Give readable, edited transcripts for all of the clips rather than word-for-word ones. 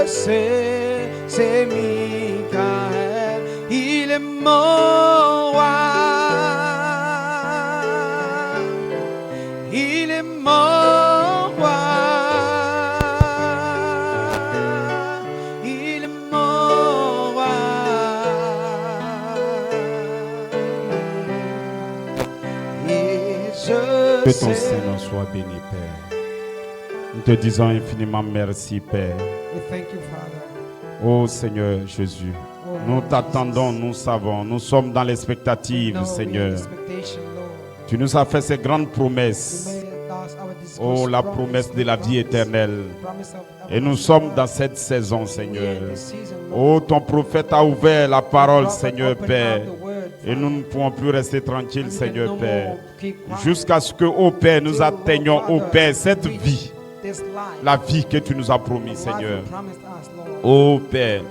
c'est Michael, il est mon roi, il est mon roi, il est mon roi. Et Que ton Seigneur soit béni, Père. Nous te disons infiniment merci, Père. We thank you, Father. Oh Seigneur Jésus, nous t'attendons, nous savons, nous sommes dans l'expectative, Seigneur. Tu nous as fait ces grandes promesses. Oh, la promesse de la vie éternelle. Et nous sommes dans cette saison, Seigneur. Oh, ton prophète a ouvert la parole, Seigneur Père. Et nous ne pouvons plus rester tranquilles, Seigneur Père. Jusqu'à ce que, oh Père, nous atteignions, oh Père, cette vie. La vie que tu nous as promis, Seigneur. Oh Père,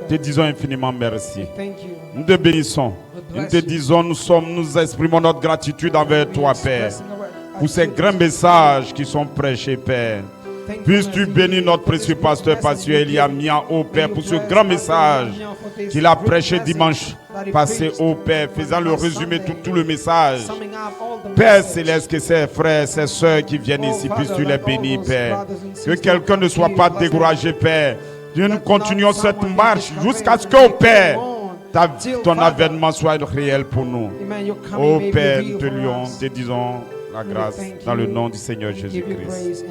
te disons infiniment merci. Nous te bénissons. Nous te disons, nous exprimons notre gratitude envers toi, Père, pour ces grands messages qui sont prêchés, Père. Puisses-tu bénir notre précieux pasteur Eliamia, oh Père, pour ce grand message qu'il a prêché dimanche passé, oh Père, faisant le résumé de tout le message. Père céleste, que ces frères, ces sœurs qui viennent ici, puisses-tu les bénir, Père. Que quelqu'un ne soit pas découragé, Père. Nous continuons cette marche jusqu'à ce que, oh Père, ton avènement soit réel pour nous. Oh Père, nous te louons, te disons la grâce dans le nom du Seigneur Jésus-Christ.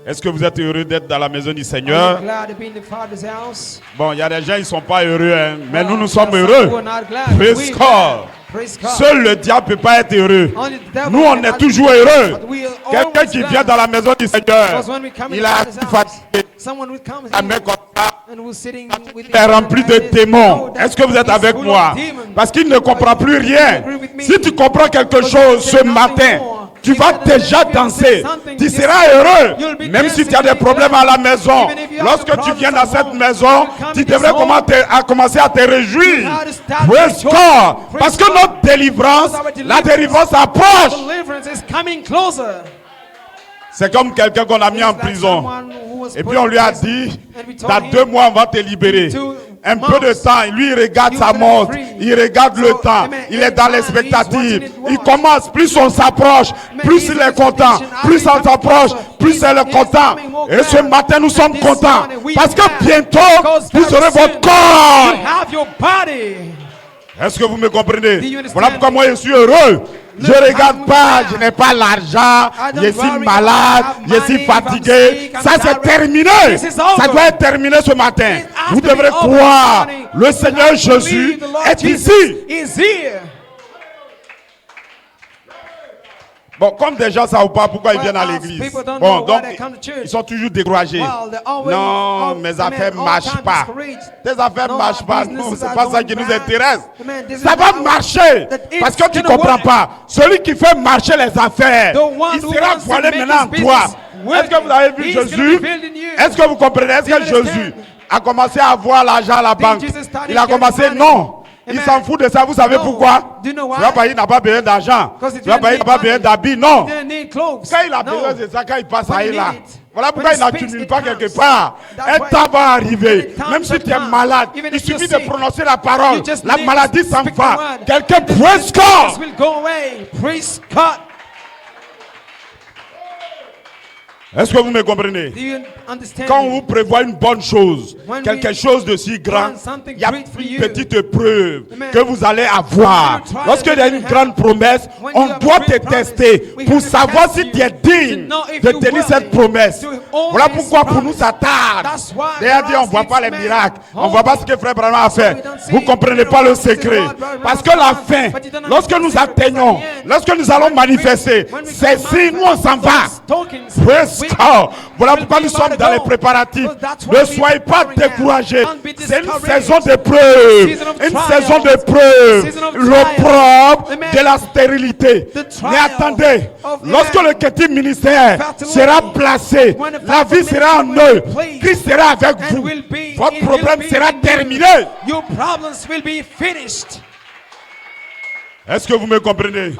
Est-ce que vous êtes heureux d'être dans la maison du Seigneur? Bon, il y a des gens qui ne sont pas heureux, hein, mais nous sommes heureux. Praise God. Seul le diable ne peut pas être heureux. Nous, on est toujours heureux. Quelqu'un qui vient dans la maison du Seigneur, il a fatigué. La main comme ça, il est rempli de démons. Est-ce que vous êtes avec moi? Parce qu'il ne comprend plus rien. Si tu comprends quelque chose ce matin, tu vas déjà danser. Tu seras heureux. Même si tu as des problèmes à la maison, lorsque tu viens dans cette maison, tu devrais commencer à te réjouir. Praise God. Parce que notre délivrance, la délivrance approche. C'est comme quelqu'un qu'on a mis en prison. Et puis on lui a dit, dans 2 mois on va te libérer. Un peu de temps, lui il regarde sa montre, il regarde le temps, il est dans l'expectative. Il commence, plus on s'approche, plus il est content, plus on s'approche, plus il est content. Et ce matin nous sommes contents parce que bientôt vous aurez votre corps. Est-ce que vous me comprenez? Voilà pourquoi moi je suis heureux. Je ne regarde pas, je n'ai pas l'argent, je suis malade, je suis fatigué. Ça c'est terminé. Ça doit être terminé ce matin. Vous devrez croire, le Seigneur Jésus est ici. Bon, comme des gens ne savent pas pourquoi ils viennent à l'église. Bon, donc ils sont toujours découragés. Non, mes affaires ne marchent pas. Tes affaires ne marchent pas. Non, c'est pas ça qui nous intéresse. Ça va marcher. Parce que tu ne comprends pas. Celui qui fait marcher les affaires, il sera voilé maintenant en toi. Est-ce que vous avez vu Jésus? Est-ce que vous comprenez? Est-ce que Jésus a commencé à avoir l'argent à la banque? Il a commencé, non. Il s'en fout de ça. Vous savez pourquoi? Tu vas pas, il n'a pas besoin d'argent. Tu vas pas, il n'a pas besoin d'habits. Non. Quand il a besoin de ça, quand il passe à là. Voilà pourquoi il n'accumule pas quelque part. Un temps va arriver. Même si tu es malade, il suffit de prononcer la parole. La maladie s'en va. Quelqu'un praise God. Est-ce que vous me comprenez? Quand on vous prévoit une bonne chose, quelque chose de si grand, il y a une petite épreuve que vous allez avoir. Lorsqu'il y a une grande promesse, on doit te tester pour savoir si tu es digne de tenir cette promesse. Voilà pourquoi pour nous ça tarde. D'ailleurs, on ne voit pas les miracles, on ne voit pas ce que Frère Branham a fait. Vous ne comprenez pas le secret. Parce que la fin, lorsque nous atteignons, lorsque nous allons manifester, c'est si nous on s'en va. Voilà pourquoi nous sommes dans les préparatifs. Ne soyez pas découragés. C'est une saison de preuve. Une saison de preuve. L'opprobre de la stérilité. Mais attendez, lorsque le petit ministère sera placé, la vie sera en eux. Christ sera avec vous. Votre problème sera terminé. Est-ce que vous me comprenez?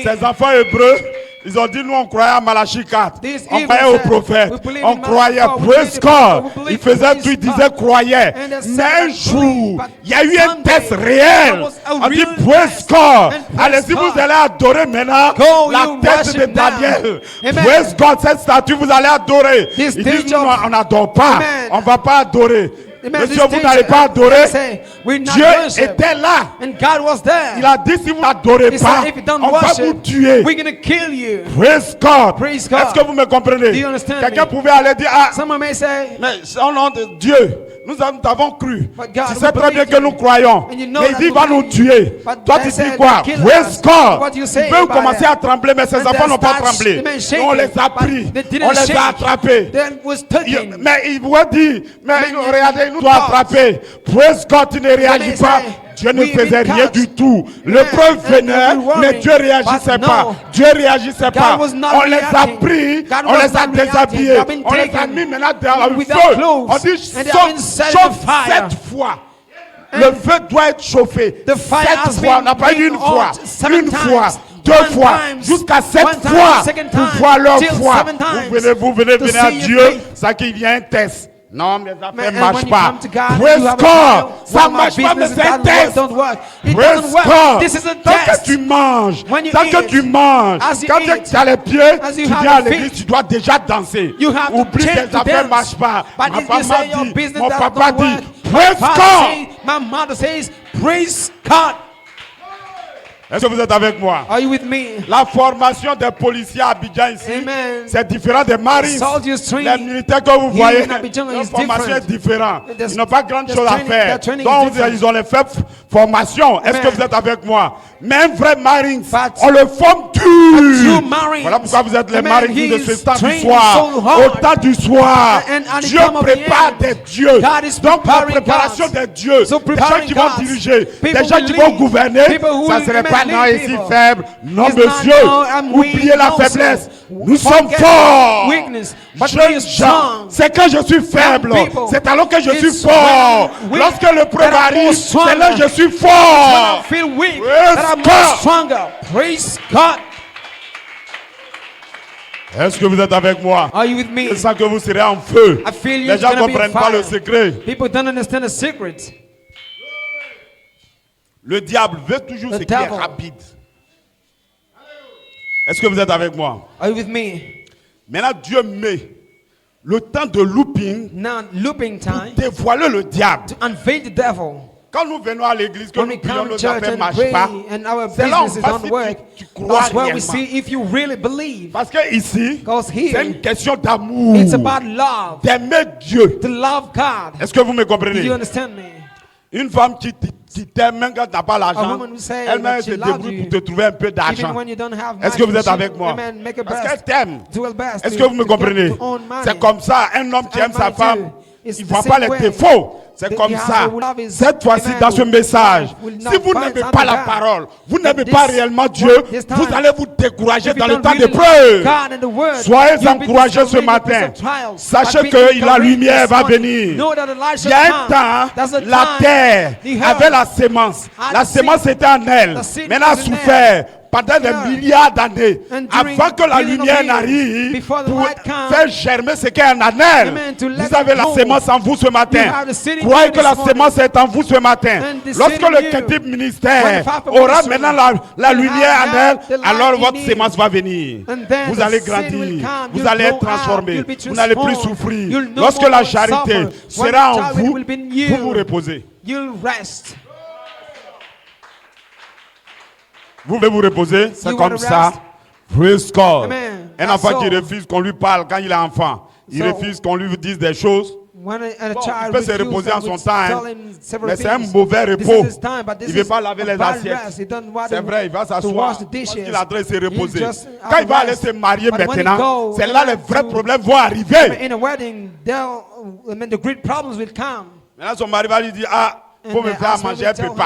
Ces enfants hébreux, Ils ont dit, nous on croyait à Malachie 4, These on evil croyait aux said, prophètes, we believe on in croyait, Malachi, we praise believe in God. God, we Ils believe faisaient in tout, ils God. disaient croyait. And they said, Mais un I jour, believe, but il y a eu un someday, test there réel. was a On dit real praise test. God. And praise Allez-y, vous God. allez adorer maintenant Go, la you tête de worship now. Daniel. Amen. Praise God, cette statue, vous allez adorer. This Ils disent, teacher- non, on n'adore pas. Amen. On ne va pas adorer. Amen. Monsieur, This vous teacher- n'allez pas adorer. say, we're not Dieu worship. était là. And God was there. Il a dit, si vous n'adorez He pas, said, if you don't on va worship, vous tuer. we're going to kill you. Praise God. Praise God. Est-ce que vous me comprenez? Do you understand Quelqu'un me? pouvait aller dire, ah, Someone may say, mais au nom de Dieu, nous avons cru. But God, Tu we sais très bien believe que you. nous croyons. And you know Mais il that dit, il we va nous believe. tuer. But Toi, they tu dis said, quoi? kill Praise us. God. What you Il say peut about commencer that? à trembler, mais ses And enfants they n'ont pas start tremblé. amen, Nous, shaking, on les a but pris. they didn't On les shake. a attrapés. They was taken. Mais il voulait dire, mais Mais il- regardez, nous God. doit attraper. Praise God, tu ne réagis they pas. say, Dieu ne we faisait been rien caught. du tout. Le Yeah, preuve and venait, we worried. mais Dieu réagissait But pas. no. Dieu réagissait pas. was not On les a reacting. pris, God on was les a not déshabillés, reacting. They've been on les a taken mis maintenant dans le without feu. clothes. On dit And they have been set on chauffe fire. 7 fois. Le feu doit être chauffé. The fire 7 has fois, on been n'a pas dit une made fois, on 7 une times, fois, 2 one fois, times, jusqu'à 7 one time, fois second pour time, voir leur till foi. 7 times Vous venez to à see your Dieu, faith. ça qu'il y a un test. Non, mes affaires Man, ne and when marchent you pas. come to God, Praise you have a God. trial. Ça Well, ne my marche pas, mais business c'est un doesn't work, test. don't work. It Praise doesn't work. God. This is a Tant que test. tu manges, When you tant que eat, tu manges, as you quand eat, tu as les pieds, as tu you viens have à your l'église, feet, tu dois déjà danser. you have to Oublie change tes to affaires ne dance. marchent pas. But Ma if you maman say your dit, business mon does papa not dit, work, praise Father God. says, my mother says, praise God. Est-ce que vous êtes avec moi? Are you with me? La formation des policiers à Abidjan ici, Amen. c'est différent des marines. Soldiers training Les militaires que vous here voyez, in Abidjan leur is formation est différente. There's- Ils n'ont pas grande there's chose à training- faire. their training Donc is different. ils ont les fait formation. Est-ce que Amen. vous êtes avec moi? Mais un vrai marine, But on le forme true dur. Marines, Voilà pourquoi vous êtes les Amen, marines de he's ce temps du trained soir. so hard. Au temps du soir, And at the Dieu time of the prépare end, des dieux. God is Donc la preparing préparation gods. des dieux, So des gens preparing qui vont gods. diriger, People des gens will qui vont lead. gouverner, People who ça ne will, serait amen, pas non lead ici people. faible. Non It's not, monsieur, no, I'm weak. oubliez la No, faiblesse. sir. Nous sommes Forget forts. weakness, but we Jeunes are gens, strong. c'est quand je suis faible, people, c'est alors que je suis it's fort. when we- Lorsque le preuve that I'm more arrive, stronger. c'est là que je suis When I fort. feel weak, Praise that I'm God. more stronger. Praise God. Est-ce que vous êtes avec moi? Are you with me? Je sens que vous serez en feu. I feel Les you're gens ne gonna be comprennent on pas fire. le secret. People don't understand the secret. Le diable veut toujours The ce qui est devil. rapide. Est-ce que vous êtes avec moi? Are you with me? Maintenant, Dieu met le temps de looping Now, looping pour time dévoiler le diable. to unveil the devil. Quand nous venons à l'église, que When nous we prions, come to nos church affaires ne and marchent pray pas. and our C'est là où business on is voit on si work, tu crois that's where we réellement. see if you really believe. Parce que ici, Because here, c'est une question d'amour, it's about love, d'aimer Dieu. to love God. Est-ce que vous me Do you comprenez? understand me? Une femme qui t'aime, même quand tu n'as pas A l'argent, woman who say elle-même that elle she se loves débrouille you, pour te trouver un peu Even d'argent. when you don't have Est-ce que vous êtes she- avec moi? Amen, make a Parce best. qu'elle t'aime. Do her best Est-ce to- que vous me to get comprenez? to own money. C'est comme ça, un homme qui aime sa And femme, mind you, it's il ne the voit same pas les way. défauts. C'est That comme you ça. have to love his- Cette fois-ci, Amen. dans ce message, Will si not vous find n'aimez under pas la God. parole, vous That n'aimez pas this- réellement Dieu, this time, vous allez vous décourager If you dans le don't temps really d'épreuve. love God and the word, Soyez you'll be encouragés ce discouraged in the matin. place of trials. Sachez But be que la encouraged lumière this va morning. venir. Know that the light Il shall y a un come. temps, That's the la time terre the earth avait la sémence. had La the sémence seed. était en elle. The seed Maintenant, a was in souffert pendant des Yeah. milliards d'années. And during Avant que la billions of lumière years, n'arrive before the pour light comes, faire germer ce qui est en elle. Amen, to let Vous avez it la grow. sémence en vous ce matin. You have the seed in Croyez you que la this morning. sémence est en vous ce matin. And the Lorsque seed in le you. quintuple When ministère the fivefold aura ministry maintenant la will lumière have en elle, now the light alors in votre it. sémence va venir. And then Vous the allez seed will grandir. come. Vous You'll allez être grow up. transformé. You'll be Vous n'allez plus transformed. souffrir. You'll no Lorsque more la charité suffer. When sera en charity vous, will be in vous you. vous reposez. You'll rest. Vous pouvez vous reposer, c'est You comme wanna ça. rest? Praise God. Amen. Un That's enfant qui all. refuse qu'on lui parle quand il est enfant, il So- refuse qu'on lui dise des choses. When a Bon, child il peut se refuses reposer en and son we temps, hein. tell him several Mais c'est un things. mauvais This repos. is his time, but this Il ne veut is pas laver a les bad assiettes. rest. He doesn't want C'est to- vrai, il va to s'asseoir. wash the dishes. Il a droit de se reposer. He'll just Quand il va have aller rest. se marier But when he maintenant, goes, c'est là les vrais problèmes vont arriver. In a wedding, the great problems will come. Maintenant, son mari va lui dire, ah, faut And me the faire husband manger will un tell peu pas.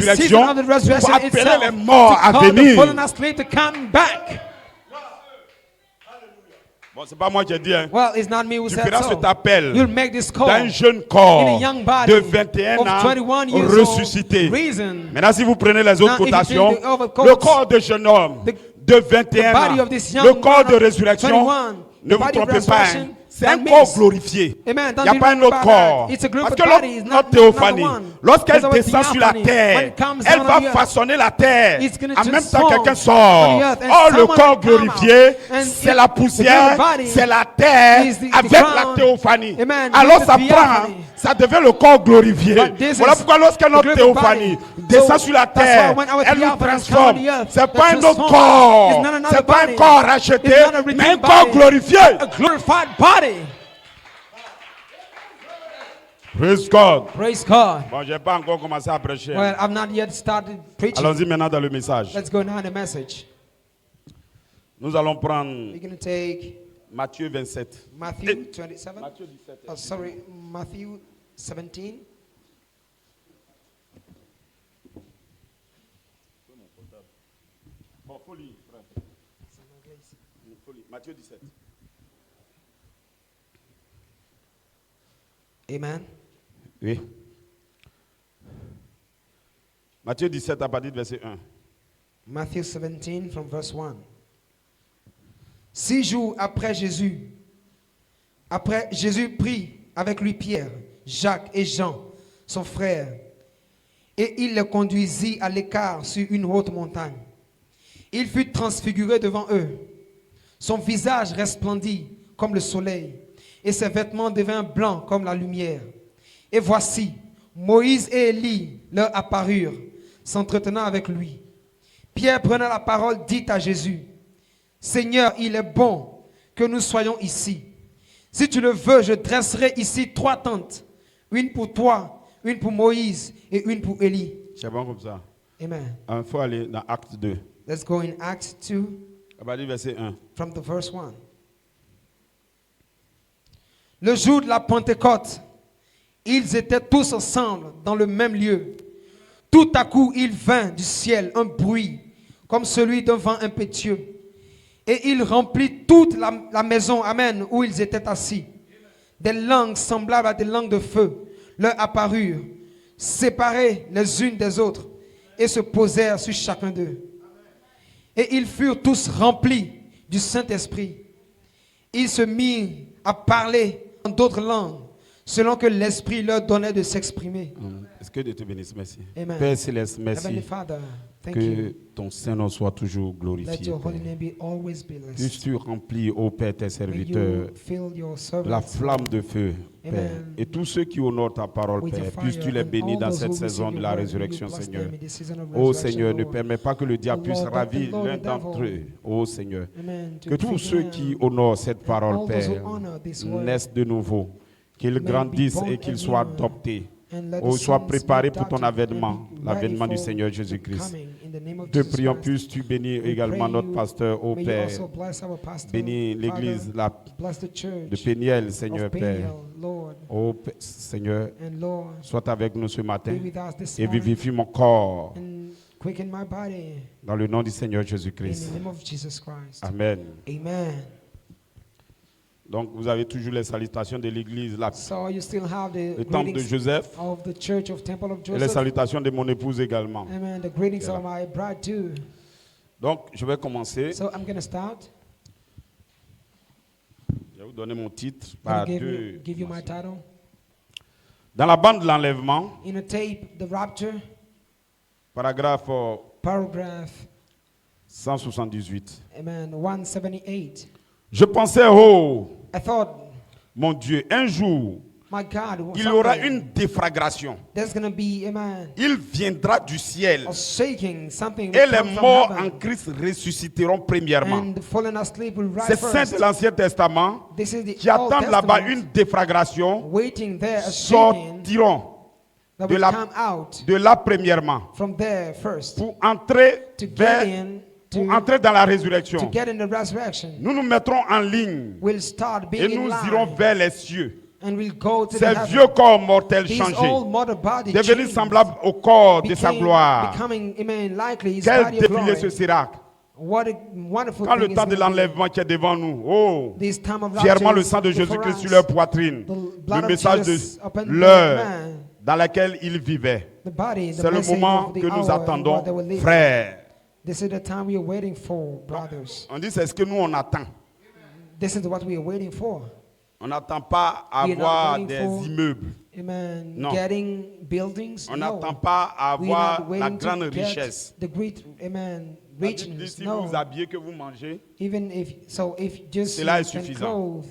résurrection of the pour resurrection appeler itself, les morts to à call the venir. fallen asleep to come back. Bon, c'est pas moi qui ai dit, hein. Well, it's not me who Tu said feras so. cet appel You'll make this call d'un jeune in corps a young body de 21 of ans 21 years ressuscité. old. Reason. Maintenant, si vous prenez les autres Now, if you cotations, take the other le quotes, corps de jeune homme the- de 21 body ans, of this young le corps de man of résurrection, 21, ne the vous body of trompez pas, hein. resurrection, c'est un that corps means- glorifié. Amen. Il Don't n'y a be pas un wrong autre about corps. that. It's a Parce glorified que body. It's notre not théophanie, the one. lorsqu'elle It's our descend sur la theophany. When terre, it comes elle down va on the earth, façonner la terre. it's gonna En même temps, transform quelqu'un on sort. the earth, and Or le someone corps will come glorifié, out. And c'est it- la the poussière, glorified body c'est la terre is the avec ground. la théophanie. Amen. Alors With ça the prend, theophany. ça devient le corps glorifié. But this Voilà is pourquoi lorsque the notre glorified théophanie body. descend So sur la that's why terre, when our elle nous theophany transforme. comes on the earth, C'est that pas un autre transforms. corps, It's not another c'est pas un body. corps racheté, It's not a mais un redeemed corps body. glorifié. A glorified body. Praise God. Praise God. Bon, j'ai pas encore commencé à prêcher. Well, I've not yet started preaching. Allons-y maintenant dans le message. Let's go now in the message. Nous allons prendre We're going to take Matthieu 27. Matthew 27. Matthieu 17. Oh, sorry, Matthew 17. Bon, faut lire, frère. Faut lire. Matthieu 17. Amen. Oui. Matthieu 17 à partir du verset 1. Matthew 17 from verse 1. 6 jours après Jésus prit avec lui Pierre, Jacques et Jean, son frère, et il les conduisit à l'écart sur une haute montagne. Il fut transfiguré devant eux. Son visage resplendit comme le soleil, et ses vêtements devinrent blancs comme la lumière. Et voici, Moïse et Élie leur apparurent, s'entretenant avec lui. Pierre, prenant la parole, dit à Jésus: Seigneur, il est bon que nous soyons ici. Si tu le veux, je dresserai ici 3 tentes, une pour toi, une pour Moïse et une pour Élie. C'est bon comme ça. Amen. Il faut aller dans Acte 2. Let's go in Acts 2 À partir du verset 1. from the verse 1. Le jour de la Pentecôte, ils étaient tous ensemble dans le même lieu. Tout à coup, il vint du ciel un bruit comme celui d'un vent impétueux. Et il remplit toute la maison, amen, où ils étaient assis. Des langues semblables à des langues de feu leur apparurent, séparées les unes des autres, et se posèrent sur chacun d'eux. Et ils furent tous remplis du Saint-Esprit. Ils se mirent à parler en d'autres langues, selon que l'Esprit leur donnait de s'exprimer. Est-ce que Dieu te bénisse? Merci. Amen. Père Céleste, Heavenly merci. Father, thank Que you. ton Saint-Nom soit toujours Let glorifié. your holy Père. name be always be blessed. Puisses-tu remplir, ô Père, tes May serviteurs, you fill your la servants flamme de feu, Père. Amen. Et tous ceux qui honorent ta parole, with your Père, fire, puisses-tu les and bénir all dans those cette who saison receive de your la word, may you résurrection, bless Seigneur. them in this season of Ô resurrection, Seigneur, ne Lord. permets pas que le diable Oh puisse Lord, ravir Lord, l'un the d'entre devil. eux. Ô Seigneur, Amen. To que tous defeat ceux them. qui honorent cette parole, all those who Père, honor this word naissent de nouveau, qu'ils may be grandissent born et qu'ils soient again. adoptés. And let Oh, the sois sons préparés be pour ton adopted and avènement, be l'avènement ready du for Seigneur the Jésus-Christ. coming in the name of Te Jesus prions, Christ. puisses-tu bénir We également pray notre you, pasteur, ô may you Père. also bless our pastor, Bénis l'église Father, bless the church de Péniel, Seigneur of Père. Peniel, Lord, Ô Seigneur, and Lord, sois avec nous ce matin be with us this et morning vivifie mon corps and quicken my body dans le nom du Seigneur in Jésus-Christ. the name of Jesus Christ. Amen. Amen. Donc vous avez toujours les salutations de l'église, So you still have the le temple de greetings Joseph of the church of Temple of et les Joseph. salutations de mon épouse également. Amen. The greetings Yeah. of my bride too. Donc je vais commencer. So I'm going to start. Je vais vous donner mon titre I'm par going deux. to give you my title. Dans la bande de l'enlèvement, In a tape, The Rapture, paragraphe paragraph 178. Amen, 178. Je pensais, oh I thought, mon Dieu, un jour, my God, il y aura someday une défragration. there's going to be, amen, Il viendra du ciel. a shaking, something Et will les come from morts en heaven, Christ ressusciteront premièrement. and the fallen asleep will rise C'est saint de first. l'Ancien Testament This is the qui Old attendent là-bas Testament, une défragration waiting there, a shaking sortiront that de will la- come out de là premièrement from there first pour entrer, to get vers, in, pour to, entrer dans la to résurrection. get in the resurrection. Nous nous mettrons en ligne We'll start et being in nous irons line, vers les cieux. and we'll go to the Ces heaven. vieux corps mortels His changés, old mother body devenus changed, semblables au corps de sa became- gloire. becoming, amen, likely his Quel body of défilé ce glory. sera! Quand le temps de l'enlèvement qui est devant nous, oh, fièrement le sang de Jésus-Christ sur leur poitrine, le message de l'heure dans laquelle ils vivaient. C'est le moment que nous attendons, frères. On dit c'est ce que nous on attend. On n'attend pas avoir des immeubles. Non. On n'attend pas avoir la grande richesse. Si vous vous habillez, que vous mangez, cela est suffisant.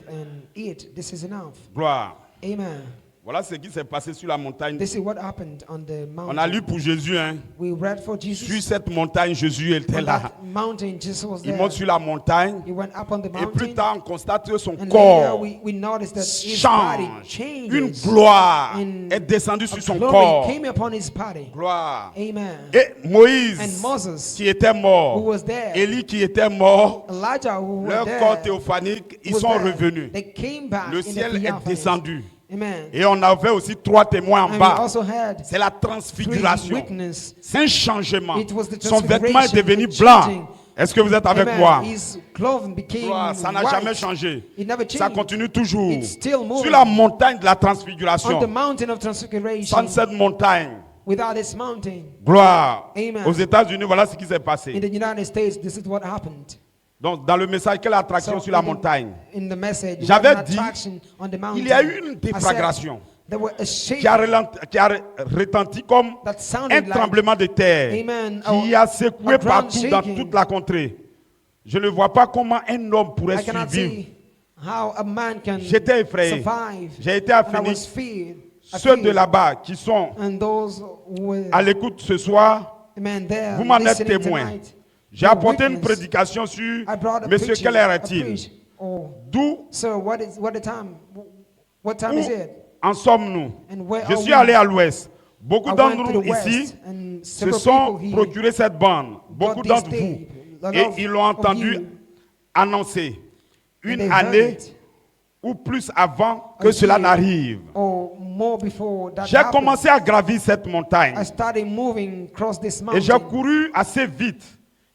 Gloire. Amen. Voilà ce qui s'est passé sur la montagne. This is what happened on the mountain. On a lu pour Jésus. Hein. We read for Jesus. Sur cette montagne, Jésus était là. Mountain, Jesus was il there. monte sur la montagne. He went up on the mountain. Et plus tard, on constate que son And corps we noticed that his change. body changes. Une gloire And est descendue sur son glory corps. Came upon his body. Gloire. Amen. Et Moïse, And Moses, qui était mort, who was there, Élie qui était mort, Elijah, who leur was corps there, théophanique, ils was sont there. revenus. They came back Le in the ciel est theophanies. descendu. Amen. Et on avait aussi 3 témoins en And bas. we also had C'est la 3 transfiguration. witnesses. C'est un changement. It was the Son vêtement est transfiguration, devenu the blanc. changing. Est-ce que vous êtes avec Amen. moi? His clothing became Gloire, ça n'a white. jamais changé. It never Ça changed. continue toujours. It's still moving. Sur la montagne de la On the transfiguration, mountain of transfiguration. sans cette montagne, Without this mountain, gloire. Amen. Aux États-Unis, voilà ce qui s'est passé. in the United States, this is what happened. Donc, dans le message, quelle attraction So, sur la in the- montagne? In the message, J'avais what an dit, attraction on the mountain. Il y a eu une I said, déflagration there were a shake qui a retenti comme that un sounded like, tremblement de terre Amen, qui a secoué a ground partout dans shaking. toute la contrée. Je ne vois pas comment un homme pourrait I cannot survivre. see how a man can J'étais effrayé. survive. J'ai été à And I was Phoenix. feared. Ceux de là-bas qui sont And those who were, à l'écoute ce soir, amen, there, vous m'en êtes listening témoin. tonight, J'ai you're apporté une witness. prédication sur I brought a Monsieur, preaching, quelle heure a est-il? preach. Oh, D'où sir, what the time? What time is it? en sommes-nous? And where Je are suis we? allé à l'ouest. Beaucoup I d'entre went to nous the west, ici and se several sont people here procuré cette bande. Beaucoup got d'entre this vous. day. A Et lot ils l'ont of entendu you. annoncer. And Une they heard année it. ou plus avant que A cela year n'arrive. Or more before that J'ai happened. commencé à gravir cette montagne. I started moving across this Et j'ai mountain couru assez vite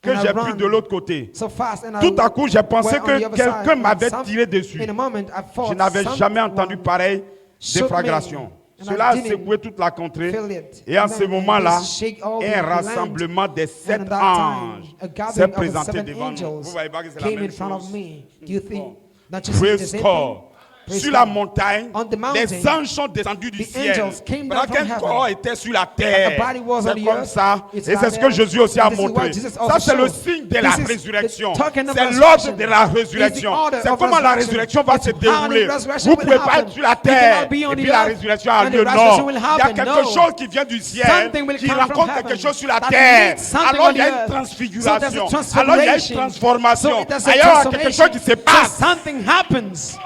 que And I j'ai pris ran de l'autre côté. so fast, and Tout à coup, j'ai pensé went on the que other quelqu'un side, and m'avait some- tiré dessus. In a moment, I thought Je n'avais jamais someone entendu pareille shook me, déflagration. and Cela a I didn't secoué toute la contrée. feel it. Et en And ce then moment-là, this shake all un the rassemblement des And 7 at that time, anges a s'est gathering of the présenté 7 devant nous. Vous angels voyez pas que c'est la came même in front of chose? me. Do you think that you see the Praise same God. thing? Praise Sur la God. montagne, On the mountain, les anges sont descendus du the ciel. angels came Pendant down from qu'un heaven. corps était sur la terre. A body was on C'est the comme earth. ça. It's Et c'est like ce que that. Jésus aussi a This is what montré. Jesus Ça, also c'est le showed. signe de la This is the résurrection. token of C'est resurrection. l'ordre de la It's the résurrection. order C'est of comment la resurrection. résurrection va se It's how the dérouler. resurrection Vous ne will pouvez pas happen. être sur la You terre cannot be on et the puis la earth résurrection a and the lieu. resurrection Non. will Il y a happen. quelque No. chose qui vient du ciel Something will qui come from rencontre heaven quelque chose sur la that terre. meets something Alors on il y a the une earth. transfiguration. So there's a Alors il y a une transformation. transformation. So there's a Ailleurs, il y a quelque chose qui se So passe. something happens.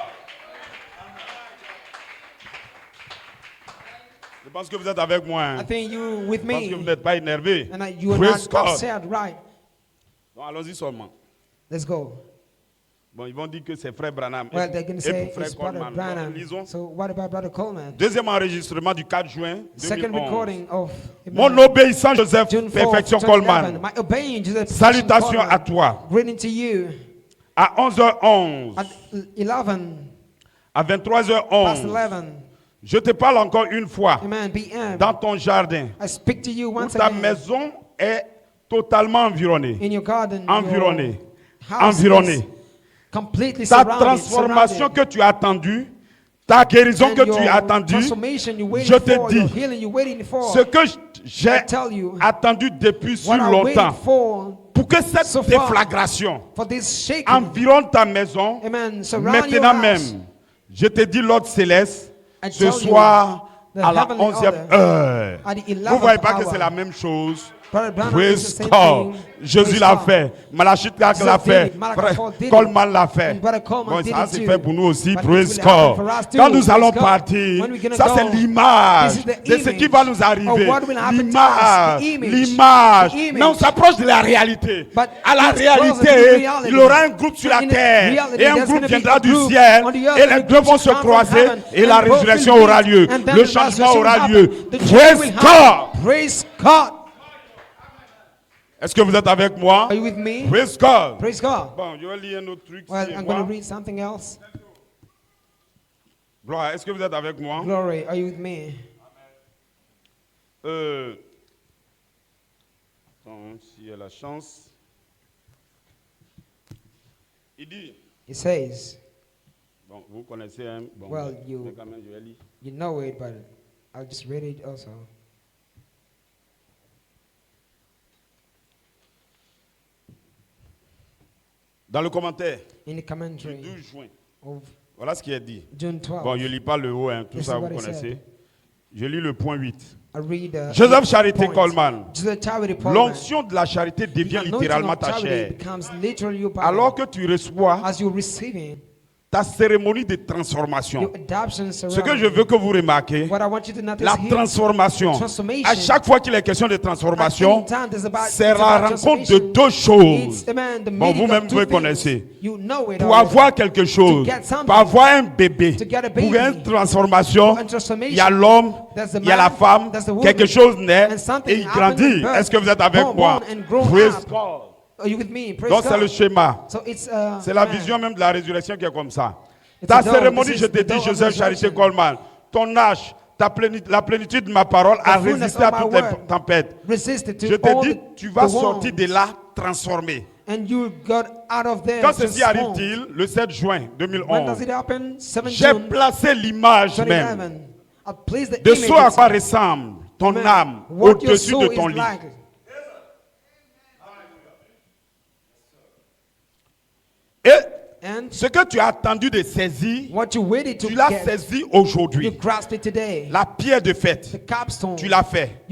Je pense que vous êtes avec moi. hein. I think you with Je pense que vous me. n'êtes pas énervé. And you are Praise not God. upset, right? Bon, allons-y seulement. Let's go. Bon, ils vont dire que c'est frère Branham. Well, they're going to Et say pour frère it's Brother Coleman. Branham. Bon, lisons. So what about Brother Coleman? Deuxième enregistrement du 4 juin Second 2011. recording of Mon obéissant Joseph June 4th, Perfection 2011. Coleman. My obeying Joseph Salutations Coleman. à toi. Greeting to you À 11h11, at 11 à past 23h11, 11. je te parle encore une fois Amen. PM. dans ton jardin I speak to you où once ta again. maison est totalement environnée. In your garden, Environnée. your house Environnée. is completely Ta surrounded. transformation surrounded. que tu as attendue, ta guérison And que your tu as attendue, transformation you're waiting je te for, dis, your healing you're waiting for. ce que j'ai I tell you, attendu depuis si what I waited longtemps, for pour que cette so far, déflagration for this shaking, environne ta maison, amen, surround your maintenant house. même, je te dis l'ordre céleste, I ce tell you, soir, the à la heavenly 11e order, heure. at the Vous 11th ne voyez pas que hour. c'est la même chose? Brother Branham is Praise the same God. thing. Jésus Praise l'a God. fait. Malachita Jesus l'a did fait. it. Malachi Frère 4 did it. Coleman l'a fait. And Brother Coleman Bon, did ça it c'est too. fait pour nous aussi. But it Praise will happen God. for us too. Quand nous Praise allons God. partir, When we're gonna ça go, c'est l'image this is the de ce qui image va nous of arriver. what will happen to us. L'image. The image. L'image. The image. Mais on s'approche de la réalité. But À la it's closer to réalité, reality. il y aura un groupe sur la In terre. reality, Et un there's groupe gonna be viendra a du group ciel. on the earth, Et and les the deux group vont se shall come from croiser. heaven, Et la and both résurrection will aura meet, lieu. and then Le the changement resurrection aura will lieu. happen. The change Praise will God. happen. Praise God. Est-ce que vous êtes avec moi? Are you with me? Praise God. Praise God. Bon, je vais lire un autre truc. Well, I'm going to read something else. Gloire, est-ce que vous êtes avec moi? Glory, are you with me? Si il y a la chance. Il dit. It says. Bon, vous connaissez, hein? Bon, well, you know it, but I'll just read it also. Dans le commentaire. In the commentary. Du 12 juin. Of voilà ce qui est dit. June 12. Bon, je ne lis pas le haut, hein, tout ça vous connaissez. Je lis le point 8. Joseph Charité Coleman. L'onction de la charité devient littéralement ta chair. Alors que tu reçois ta cérémonie de transformation. Ce que je veux que vous remarquez, la transformation. À chaque fois qu'il est question de transformation, c'est la rencontre de deux choses. Bon, vous-même, vous connaissez. Pour avoir quelque chose, pour avoir un bébé, pour une transformation, il y a l'homme, il y a la femme, quelque chose naît et il grandit. Est-ce que vous êtes avec moi? Praise God. Donc c'est le schéma. C'est la vision même de la résurrection qui est comme ça. Ta cérémonie, je te dis, Joseph Charité Coleman, ton âge, la plénitude de ma parole a résisté à toutes les tempêtes. Je te dis, tu vas sortir de là transformé. Quand ceci arrive-t-il, le 7 juin 2011, j'ai placé l'image même de ce à quoi ressemble ton âme au-dessus de ton lit. Et ce que tu as attendu de saisir, tu l'as saisi aujourd'hui. La pierre de fête, tu l'as fait.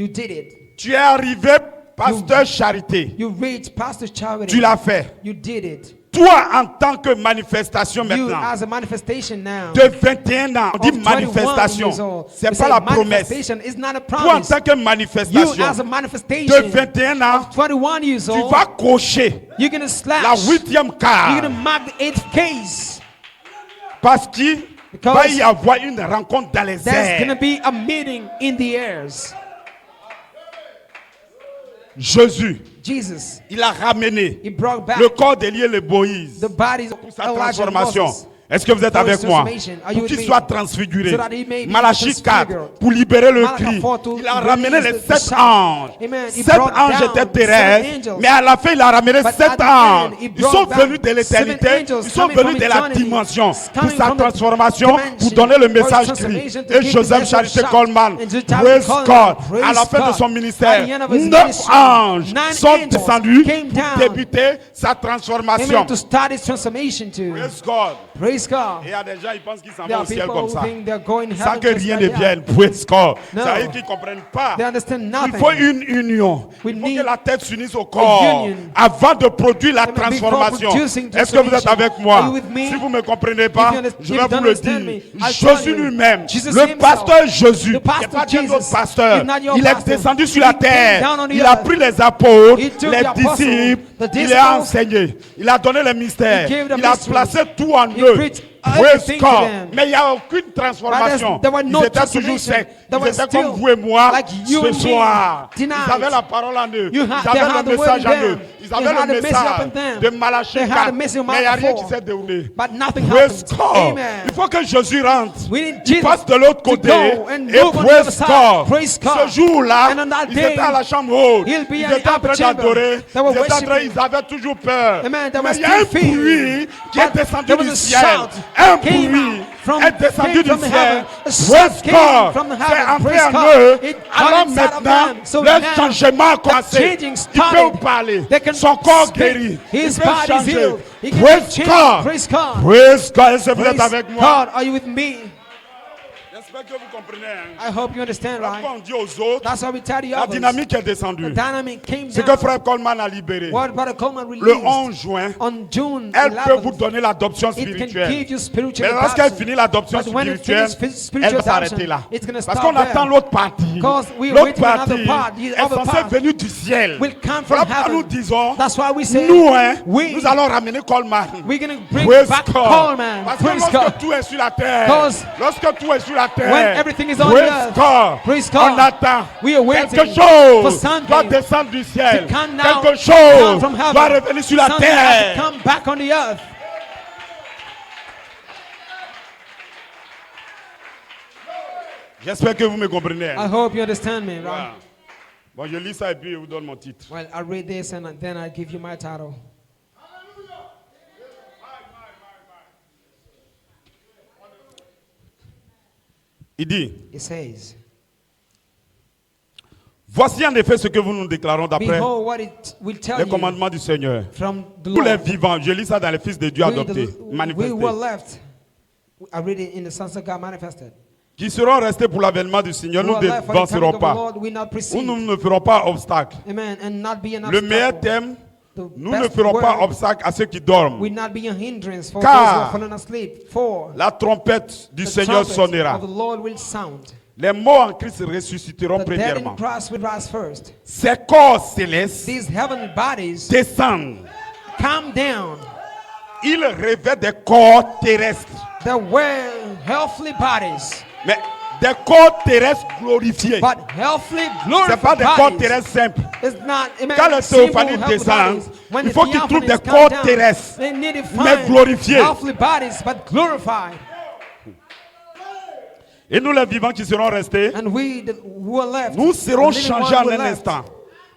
Tu es arrivé, pasteur Charité. Tu l'as fait. Toi en tant que manifestation maintenant, de 21 ans, on dit manifestation, c'est pas la promesse. Toi en tant que manifestation, de 21 ans, tu vas cocher la 8e case. Parce qu'il va y avoir une rencontre dans les airs. Jésus, il a ramené le corps d'Élie et de Moïse pour sa transformation. Est-ce que vous êtes avec moi? Pour qu'il soit transfiguré. Malachie 4, pour libérer le cri. Il a ramené les 7 anges. 7 anges étaient terrestres, mais à la fin, il a ramené 7 anges. Ils sont venus de l'éternité, ils sont venus de la dimension pour sa transformation, pour donner le message cri. Et Joseph Charité Coleman, praise God, à la fin de son ministère, 9 anges sont descendus pour débuter sa transformation. Praise God. Praise God. Et il y a des gens qui pensent qu'ils s'en vont au ciel comme ça, sans que rien ne vienne. Praise God. Ça veut dire qu'ils ne comprennent pas. Il faut une union. Il faut que la tête s'unisse au corps avant de produire la transformation. Est-ce que vous êtes avec moi? Si vous ne me comprenez pas, je vais vous le dire. Jésus lui-même, le pasteur Jésus, il n'y a pas d'autre pasteur. Il est descendu sur la terre. Il a pris les apôtres, les disciples, il a enseigné. Il a donné les mystères. Il a placé tout en eux. Praise God. Mais il n'y a aucune transformation. Ils étaient toujours secs. Ils étaient comme vous et moi ce soir. Ils avaient la parole en eux. Ils avaient le message en eux. Ils avaient le message de Malachie 4. Mais il n'y a rien qui s'est déroulé. Praise God. Il faut que Jésus rentre. Il passe de l'autre côté. Et praise God. Ce jour-là, ils étaient à la chambre haute. Ils étaient en train d'adorer. Ils avaient toujours peur. Mais il y a un bruit qui est descendu du ciel. Un bruit est descendu du ciel. Praise God. C'est entré en eux. Alors maintenant, le changement a commencé. Il peut vous parler. Son corps guéri. Il peut changer. Praise God. Praise God. Est-ce que vous êtes avec moi? J'espère que vous comprenez. I hope you understand, right? On dit aux autres, that's why we tell the la others. dynamique est descendue. The dynamic came C'est down. que frère Coleman a libéré. What Brother Coleman released Le 11 juin, on June elle 11th, peut vous donner l'adoption it can spirituelle. give you spiritual Mais lorsqu'elle adoption. finit l'adoption But when it spirituelle, finishes spiritual elle va s'arrêter adoption, là. it's gonna Parce stop qu'on attend there. l'autre partie. Because we are L'autre waiting for another part. partie The est other censée part venir du ciel. will come Voilà from pourquoi nous heaven. disons, That's why we say, nous we allons ramener Coleman. we're going to bring Praise back God. Coleman. Parce que Praise lorsque God. tout est sur la terre, Because lorsque tout est sur la la terre. When everything is on the earth. Praise God. On attend. We are waiting Quelque for chose something doit descendre du ciel. to come down, Quelque down chose from heaven. doit revenir sur la Something has to terre. come back on the earth. J'espère que vous me comprenez. I hope you understand me, right? Voilà. Bon, je lis ça et puis je vous donne mon titre. Well, I read this and then I give you my title. Il dit, It says, voici en effet ce que nous nous déclarons d'après behold what it will tell les you commandements du Seigneur. from the Tous les Lord. vivants, je lis ça dans les fils de Dieu adoptés, We manifestés, were left. I read it in the sons of God manifested. qui seront restés pour l'avènement du Seigneur. Nous Who ne are left for the coming dévancerons of the pas. Lord will not Ou proceed. nous ne ferons pas obstacle. Amen. And not be an Le meilleur obstacle. thème, The nous ne best ferons pas word obstacle à ceux qui dorment. will not be a hindrance for Car those who are fallen asleep. For La trompette du the Seigneur trumpet sonnera. of the Lord will sound. Les morts en Christ ressusciteront The dead in premièrement. Christ will rise first. Ces corps célestes These heavenly bodies descendent. come down. Ils revêtent des corps terrestres. They were healthly bodies, Mais des corps terrestres glorifiés. but healthly Ce n'est pas glorified des corps bodies. terrestres simples. It's not, amen, Quand le simple théophanie healthy descend, bodies. When il the faut qu'il trouve theophanies des come corps down, terrestres, they need to mais find glorifiés. healthy bodies, but glorified. Et nous les vivants qui serons restés, And we that who are left, nous serons the living changés ones en who are un left, instant.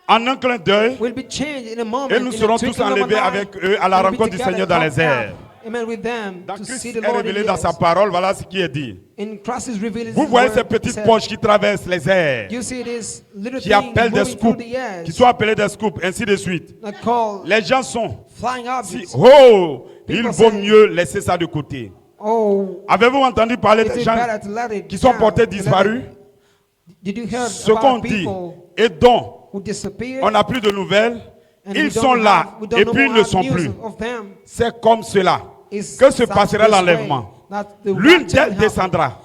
En un clin d'œil, will be changed in a moment. et nous in a serons tous twinkling of an enlevés eye, avec eux à la and we'll be rencontre du together, Seigneur dans les caught airs. up, amen, with them Dans to Christ see the est Lord in révélé the dans airs. sa parole, voilà ce qui est dit. In Christ is revealed Vous His voyez word, ces he petites said, poches qui traversent les airs, you see this little qui thing appellent des moving through scoops, the airs, qui sont appelés des scoops, ainsi de suite. that call Les gens sont, flying si, objects. oh, il People vaut say, mieux laisser ça de côté. Oh, Avez-vous entendu parler is des it gens better to let it qui sont down, portés to let disparus? it- Did you hear Ce qu'on about dit people et dont who disappeared? on n'a plus de nouvelles, And ils we don't sont là have- we don't et know puis ils more ne sont news plus. of them. C'est comme cela It's que se such passera this l'enlèvement. way that the L'une rapture d'elles will happen. descendra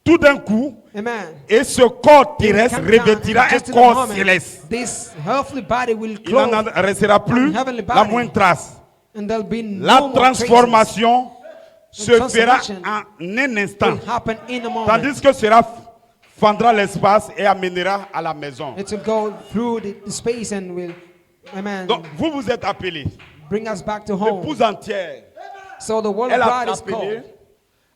tout d'un coup Amen. et ce corps terrestre Come down revêtira and un just in a corps moment, céleste. This earthly body will Il n'en close restera plus heavenly la body. moindre trace. and there'll be no La more transformation se fera transformation en un traces. instant, Will happen in a moment. tandis que cela fendra l'espace et amènera à la maison. It will go through the space and will, amen, Donc vous vous êtes appelés, bring us back to home. l'épouse entière, So the word elle of a God is appelé called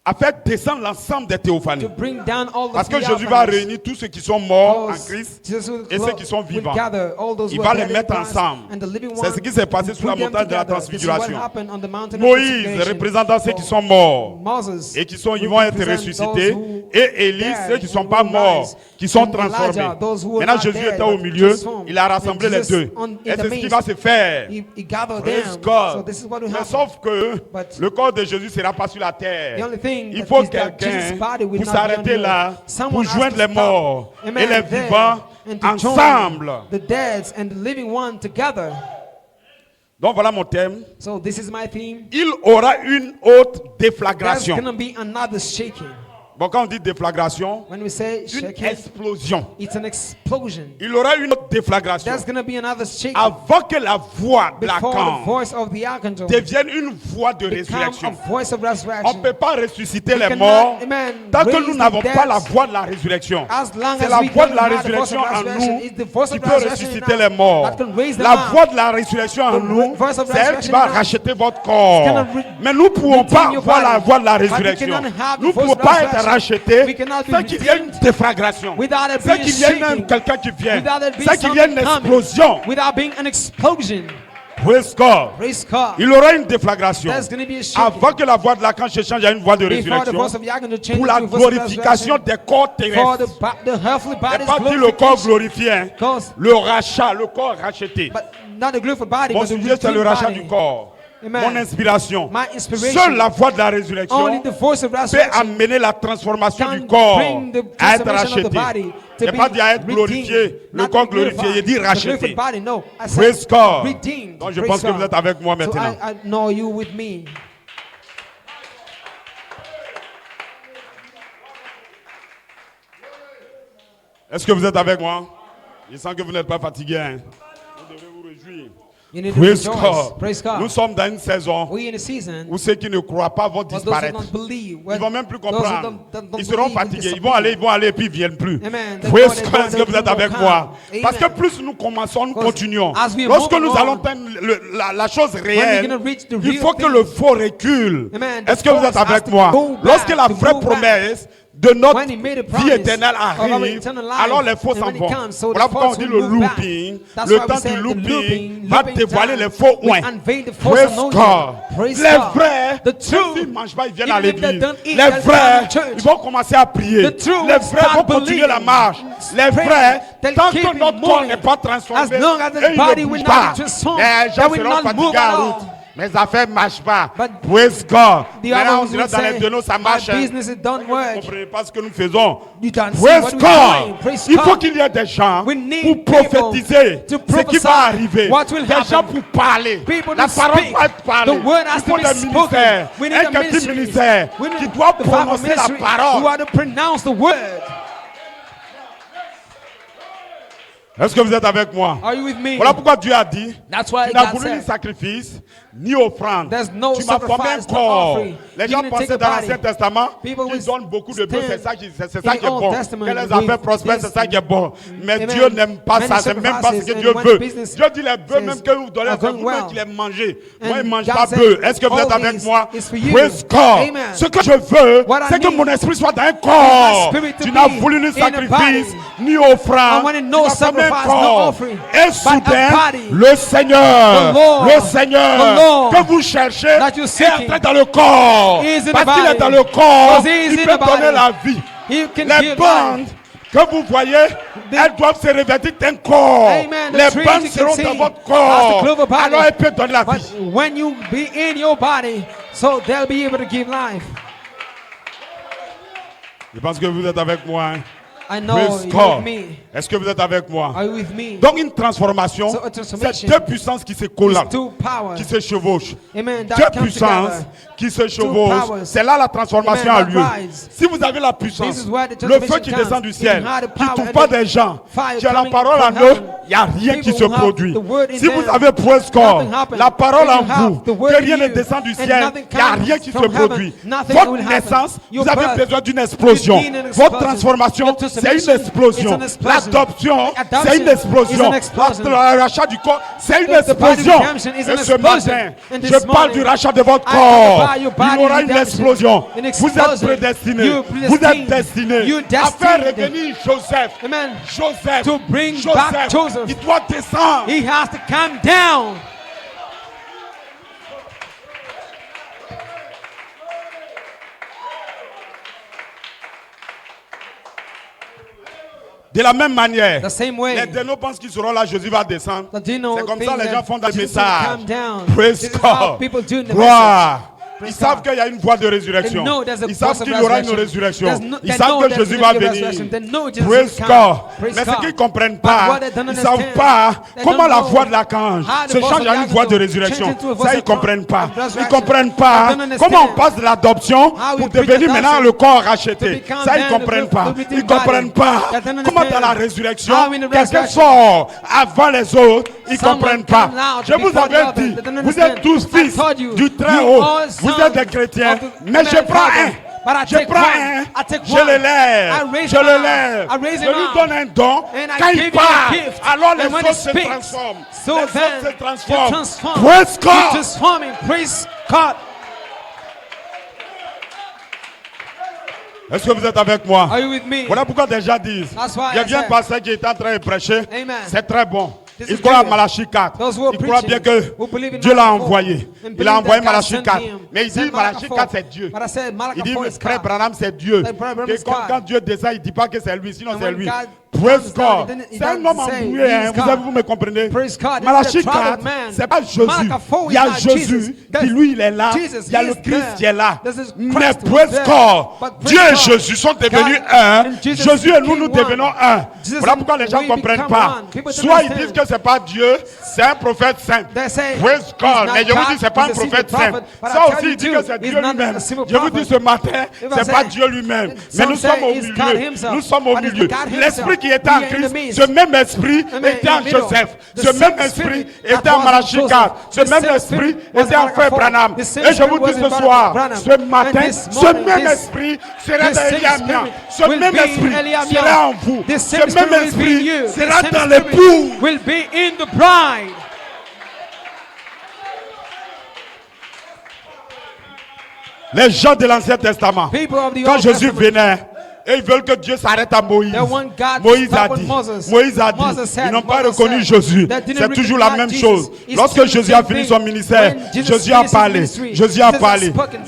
à faire descendre l'ensemble des théophanies. to bring down all the Parce que Jésus va theophanies. réunir tous ceux qui sont morts en Because Christ Jesus will et ceux qui sont will vivants. gather all those Il who va are les dead in mettre Christ ensemble. and the living C'est ce ones, qui s'est passé sur la put them montagne de la together. This is what transfiguration. happened on the mountain of Moïse transfiguration. représentant ceux qui For sont morts Moses et qui sont, ils will vont être represent ressuscités, those who et Élie, died, ceux qui ne sont who pas will morts, rise, qui sont and transformés. Elijah, those who are Maintenant not Jésus dead, était au but milieu, transformed. il a rassemblé And les Jesus deux. in Et the c'est ce qui midst, va se faire. He gathered Praise them. God. So this is what will Mais happen. sauf que But le corps de Jésus ne sera pas sur la terre. The only thing Il that faut is that quelqu'un Jesus' body will pour not be on s'arrêter the là, earth. pour Someone has joindre to les stop. morts Amen. et les There, vivants and to join ensemble. the dead and the living one together. Donc voilà mon thème. So this is my theme. Il aura une autre There's déflagration. gonna be another shaking. Bon, quand on dit déflagration, When we say une shaking, explosion. it's an explosion. Il aura une autre déflagration. There's gonna be another shaking Avant que la voix de before the l'archange voice of the archangel devienne une voix de become résurrection. a voice of On ne resurrection. peut pas ressusciter les cannot, morts amen, tant que raise nous the n'avons dead pas la voix de la résurrection. As long C'est as la we voix don't de la have the voice résurrection of en resurrection, nous it's the voice qui of peut resurrection ressusciter in les us morts. that can raise them La up. voix de la résurrection en The nous, voice of c'est elle qui resurrection va in us. racheter votre corps. It's gonna Mais nous ne pouvons pas redeem your avoir la body. voix de la But we résurrection. cannot have the Nous ne voice pouvons of pas être resurrection. rachetés We cannot be sans qu'il y ait une redeemed déflagration. without it Sans being qu'il y ait même shaking. quelqu'un qui vient. Without it being Sans qu'il y ait une something coming. explosion. Without being an explosion. Praise God. Praise God. Il aura une déflagration. There's going to be a shaking. Avant que la voix de l'archange se change à une voix de Before the résurrection. voice of the archangel changes Pour la to a voice of glorification resurrection. des corps For terrestres. the earthly C'est body's pas dit le corps glorification. glorifié, hein. Because- Le rachat, le corps racheté. But not the glorified body, Mon but the sujet, c'est le redeemed rachat body. du corps. Amen. Mon inspiration. My inspiration. Seule la voix de la résurrection Only the voice of peut resurrection amener la transformation can du corps bring the à être transformation of the racheté. body Il to n'est pas be dit à être redeemed, glorifié, le not corps glorified. glorifié, il dit The racheté. glorified body, no. I said Praise God. redeemed. Donc je Praise pense que God. vous êtes avec moi So maintenant. I know you with me. Est-ce que vous êtes avec moi? Je sens que vous n'êtes pas fatigué. Hein? Vous devez vous réjouir. Praise God. Nous sommes dans une saison où ceux qui ne croient pas vont disparaître. Ils ne vont même plus comprendre. Ils seront fatigués. Ils vont aller et puis ils ne viennent plus. Praise God. Est-ce que vous êtes avec moi? Parce que plus nous commençons, nous continuons. Lorsque nous allons atteindre la chose réelle, il faut que le faux recule. Est-ce que vous êtes avec moi? Lorsque la vraie promesse de notre vie éternelle arrive, alors les faux s'en vont. Voilà pourquoi on dit le looping. Le temps du looping va dévoiler les faux oins. Praise God. Les vrais, même s'ils ne mangent pas, ils viennent à l'église. Les vrais, ils vont commencer à prier. Les vrais vont continuer la marche. Les vrais, tant que notre corps n'est pas transformé, et ils ne bougent pas, les gens seront fatigués en route. Mes affaires ne marchent pas. Praise God. Maintenant, on dirait dans les tonneaux, ça marche. Vous ne comprenez pas ce que nous faisons. Praise God. Il faut qu'il y ait des gens pour prophétiser ce qui va arriver. Des gens pour parler. La parole va être parlée. Il faut des ministères. Un petit ministère qui doit prononcer la parole. Est-ce que vous êtes avec moi? Voilà pourquoi Dieu a dit, tu n'as voulu ni sacrifice, ni offrande. Tu m'as formé un corps. Les gens pensaient dans l'Ancien Testament qu'ils donnent beaucoup de bœufs, c'est ça qui est bon. Que les affaires prospèrent, c'est ça qui est bon. Mais Dieu n'aime pas ça, c'est même pas ce que Dieu veut. Dieu dit les bœufs même que vous donnez, c'est vous-même qui les mangez. Moi, je ne mange pas bœufs. Est-ce que vous êtes avec moi? Praise God. Ce que je veux, c'est que mon esprit soit dans un corps. Tu n'as voulu ni sacrifice, ni offrande. Et soudain, le Seigneur, que vous cherchez est entré dans le corps. Parce qu'il est dans le corps, il peut donner la vie. Les bandes que vous voyez, elles doivent se revêtir d'un corps. Les bandes seront dans votre corps. Alors elles peuvent donner la vie. When you be in your body, so they'll be able to give life. Je pense que vous êtes avec moi. Hein? I know you're with me. Est-ce que vous êtes avec moi? Are you with me? Donc une transformation, c'est deux puissances qui se collent, qui se chevauchent. Deux puissances qui se chevauchent. C'est là la transformation a lieu. Si vous avez la puissance, le feu qui descend du ciel, qui ne touche pas des gens, qui a la parole en eux, il n'y a rien qui se produit. Si vous avez Praise God, la parole en vous, que rien ne descend du ciel, il n'y a rien qui se produit. Votre naissance, vous avez besoin d'une explosion. Votre transformation, c'est une explosion. L'adoption, c'est une explosion. Le rachat du corps, c'est une explosion. Et ce matin, je parle du rachat de votre corps. Il y aura une explosion. Vous êtes prédestinés. Vous êtes destinés à faire revenir Joseph. Joseph, il doit descendre. He has to come down. De la même manière, les dénots pensent qu'ils seront là, Jésus va descendre. C'est comme ça les gens font des Jesus messages. Praise God. Gloire. Ils savent qu'il y a une voie de résurrection. Ils savent qu'il y aura une résurrection. Ils savent que Jésus va venir. Praise God. Mais ce qu'ils ne comprennent pas, ils ne savent pas comment la voie de l'archange se change à une voie de résurrection. Ça, ils ne comprennent pas. Ils ne comprennent pas comment on passe de l'adoption pour devenir maintenant le corps racheté. Ça, ils ne comprennent pas. Ils ne comprennent pas comment dans la résurrection, quelqu'un sort avant les autres. Ils ne comprennent pas. Je vous avais dit, vous êtes tous fils du Très-Haut. Vous êtes des chrétiens, mais je prends un. Je le lève. Je lui donne un don. Quand il part, alors les autres se transforment. Praise God. Est-ce que vous êtes avec moi? Voilà pourquoi des gens disent, il y a bien un pasteur qui est en train de prêcher. C'est très bon. Il croit à Malachie 4. Il croit bien que Dieu l'a envoyé. Il a envoyé Malachie 4. Mais il dit Malachie 4 c'est Dieu. Il dit frère Branham c'est Dieu. Quand Dieu descend, il ne dit pas que c'est lui, sinon c'est lui. Praise God. C'est un homme embrouillé, vous me comprenez? Malachie 4, c'est pas Jésus. Il y a Jésus qui lui il est là. Il y a le Christ qui est là. Mais praise God. Dieu et Jésus sont devenus un. Jésus et nous devenons un. Voilà pourquoi les gens ne comprennent pas. Soit ils disent que c'est pas Dieu, c'est un prophète saint. Praise God. Mais je vous dis c'est pas un prophète saint. Ça aussi il dit que c'est Dieu lui-même. Je vous dis ce matin, c'est pas Dieu lui-même. Mais nous sommes au milieu. Nous sommes au milieu. L'esprit qui était en Christ, ce même esprit était en Joseph. Ce même esprit était en Malachi 4. Ce même esprit était en Frère Branham. Et je vous dis ce soir, ce matin, ce même esprit sera dans Eliamia. Ce même esprit sera en vous. Ce même esprit sera dans l'époux. Will be in the bride. Les gens de l'Ancien Testament, quand Jésus venait, et ils veulent que Dieu s'arrête à Moïse. Moïse a dit, ils n'ont pas reconnu Jésus. C'est toujours la même chose. Lorsque Jésus a fini son ministère, Jésus a parlé.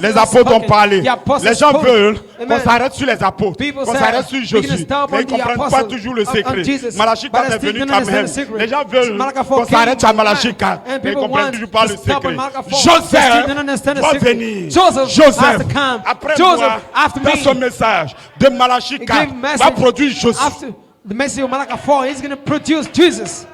Les apôtres ont parlé. Les gens veulent qu'on s'arrête sur les apôtres, qu'on s'arrête sur Jésus. Mais ils ne comprennent pas toujours le secret. Malachi 4 est venu quand même. Les gens veulent qu'on s'arrête à Malachi 4, mais ils ne comprennent toujours pas le secret. Joseph va venir. Joseph, après moi, dans son message de Malachi 4, va produire Joseph. After the message of Malachi 4, he's going to produce Jesus.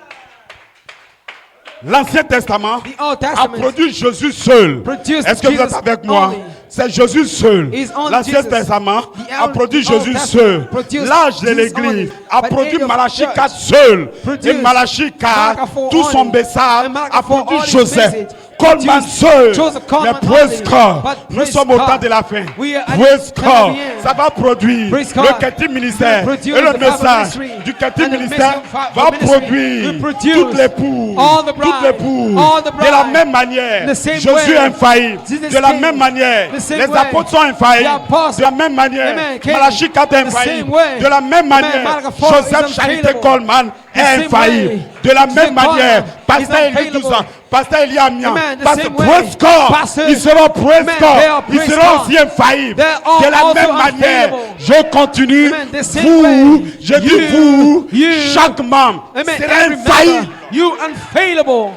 L'Ancien Testament a produit Jésus seul. Est-ce que vous êtes avec moi? C'est Jésus seul. L'Ancien Testament a produit Jésus seul. L'âge de l'Église a produit Malachi 4 seul. Et Malachi 4, tout son message a produit Joseph. Coleman seul. Mais praise God, nous sommes au temps de la fin. Praise God, ça va produire le Ketty ministère. Et le message du Ketty ministère va produire toutes les poules. De la même manière, Jésus est infaillible. De la même manière, les apôtres sont infaillibles. De la même manière, Malachi 4 est infaillible. De la même manière, Joseph Charité Coleman est infaillible. De la même manière, Pasteur Élie 12 ans, Pasteur Élie Amiens, Pasteur Praise God, ils seront Praise God, ils seront aussi infaillibles. De la même manière, je continue, vous, je dis vous, chaque membre sera infaillible. You unfailable.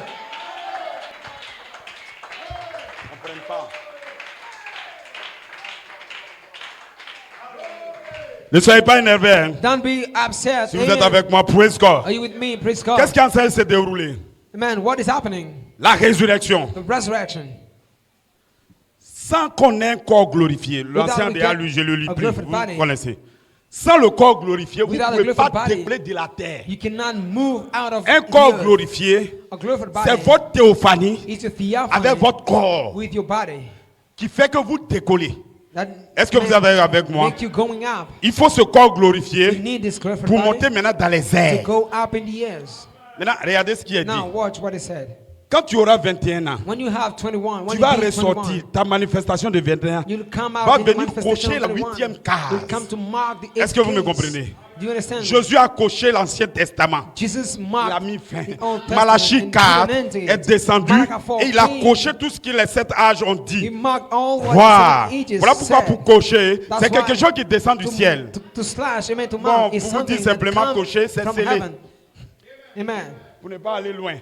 Ne soyez pas énervés. Hein. Don't be upset. Si vous êtes avec moi, praise God. Are you with me? Praise God. Qu'est-ce qui est en train de se dérouler? Man, what is happening? La résurrection. The resurrection. Sans qu'on ait un corps glorifié. L'ancien déjà lu, je le lis plus. Vous connaissez. Sans le corps glorifié, vous ne pouvez pas décoller de la terre. You cannot move out of un corps glorifié, c'est votre théophanie avec votre corps with your body qui fait que vous décollez. Est-ce que vous avez avec moi? Il faut ce corps glorifié pour monter maintenant dans les airs. Maintenant, regardez ce qui est dit. Quand tu auras 21 ans, tu vas ressortir ta manifestation de 21 ans, va venir cocher la 8e case. Est-ce que vous me comprenez? Jésus a coché l'Ancien Testament. Il a mis fin. Malachi 4 est descendu et il a coché tout ce que les 7 âges ont dit. Voilà pourquoi pour cocher, c'est quelque chose qui descend du ciel. Bon, pour vous dire simplement cocher, c'est scellé. Pour ne pas aller loin.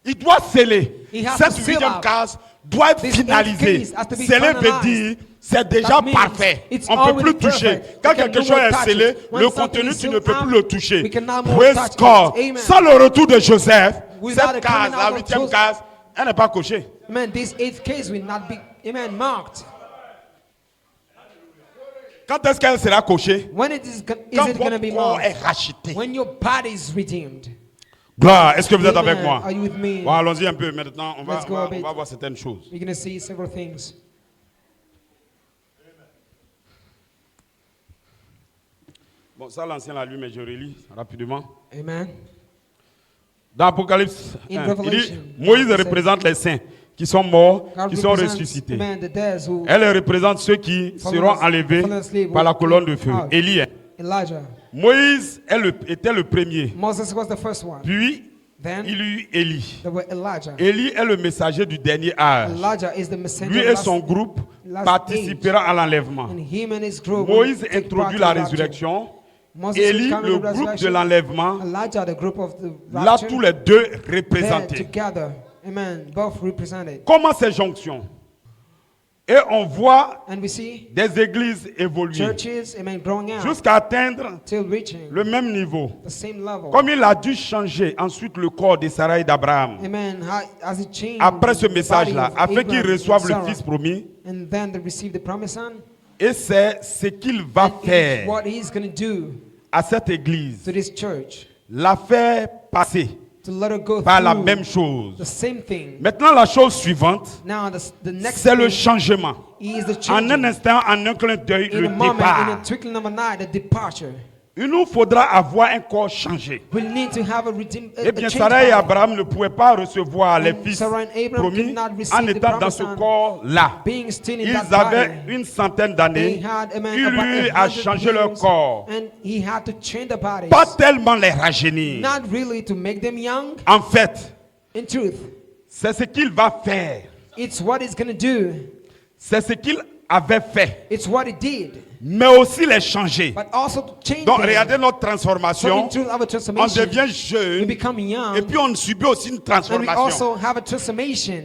Il doit sceller. Cette 8e case doit être finalisée. Sceller veut dire c'est déjà parfait. On ne peut plus toucher. Quand quelque chose est scellé, le contenu, tu ne peux plus le toucher. Praise God. Sans le retour de Joseph, cette case, la 8e case, elle n'est pas cochée. Quand est-ce qu'elle sera cochée? Quand votre corps est racheté. Gloire, est-ce que vous êtes avec moi? Bon, allons-y un peu maintenant, on va voir certaines choses. Bon, ça l'ancien l'a lu, mais je relis rapidement. Amen. Dans Apocalypse 1, il dit, Moïse représente les saints qui sont morts, qui sont ressuscités. Elle représente ceux qui seront enlevés par la colonne de feu. Élie. Moïse était le premier. Puis, il y eut Élie. Élie est le messager du dernier âge. Lui et son groupe participeront à l'enlèvement. Moïse introduit la résurrection. Élie, le groupe de l'enlèvement. Là, tous les deux représentés. Comment ces jonctions? Et on voit des églises évoluer jusqu'à atteindre le même niveau. Comme il a dû changer ensuite le corps de Sarah et d'Abraham. Après ce message-là, afin qu'ils reçoivent le Fils promis. Et c'est ce qu'il va faire à cette église, to this church, l'a fait passer to let her go par la through même the chose. same thing. Maintenant, la chose suivante, Now the next c'est le thing changement. is the En un changing. instant, en un clin d'œil, In le a moment, in départ. a twinkling of an eye, the departure. Il nous faudra avoir un corps changé. We need to have a Eh bien, change Sarah et body. Abraham ne pouvaient pas recevoir les And fils Sarah and Abraham promis could not receive en the étant dans promised ce son, corps-là. being still in Ils that avaient body. une centaine d'années. They had, amen, Il about lui a 100 changé leur years, corps. and he had to change the bodies. Pas tellement les rajeunir. Not really to make them young. En fait, In truth, c'est ce qu'il va faire. it's what he's going to do. C'est ce qu'il avait fait. It's what he did. Mais aussi les changer. But also to change Donc, them. regardez notre So transformation. in truth, our On transformation, devient we jeune. become young. Et puis, on subit aussi une And we transformation. also have a transformation.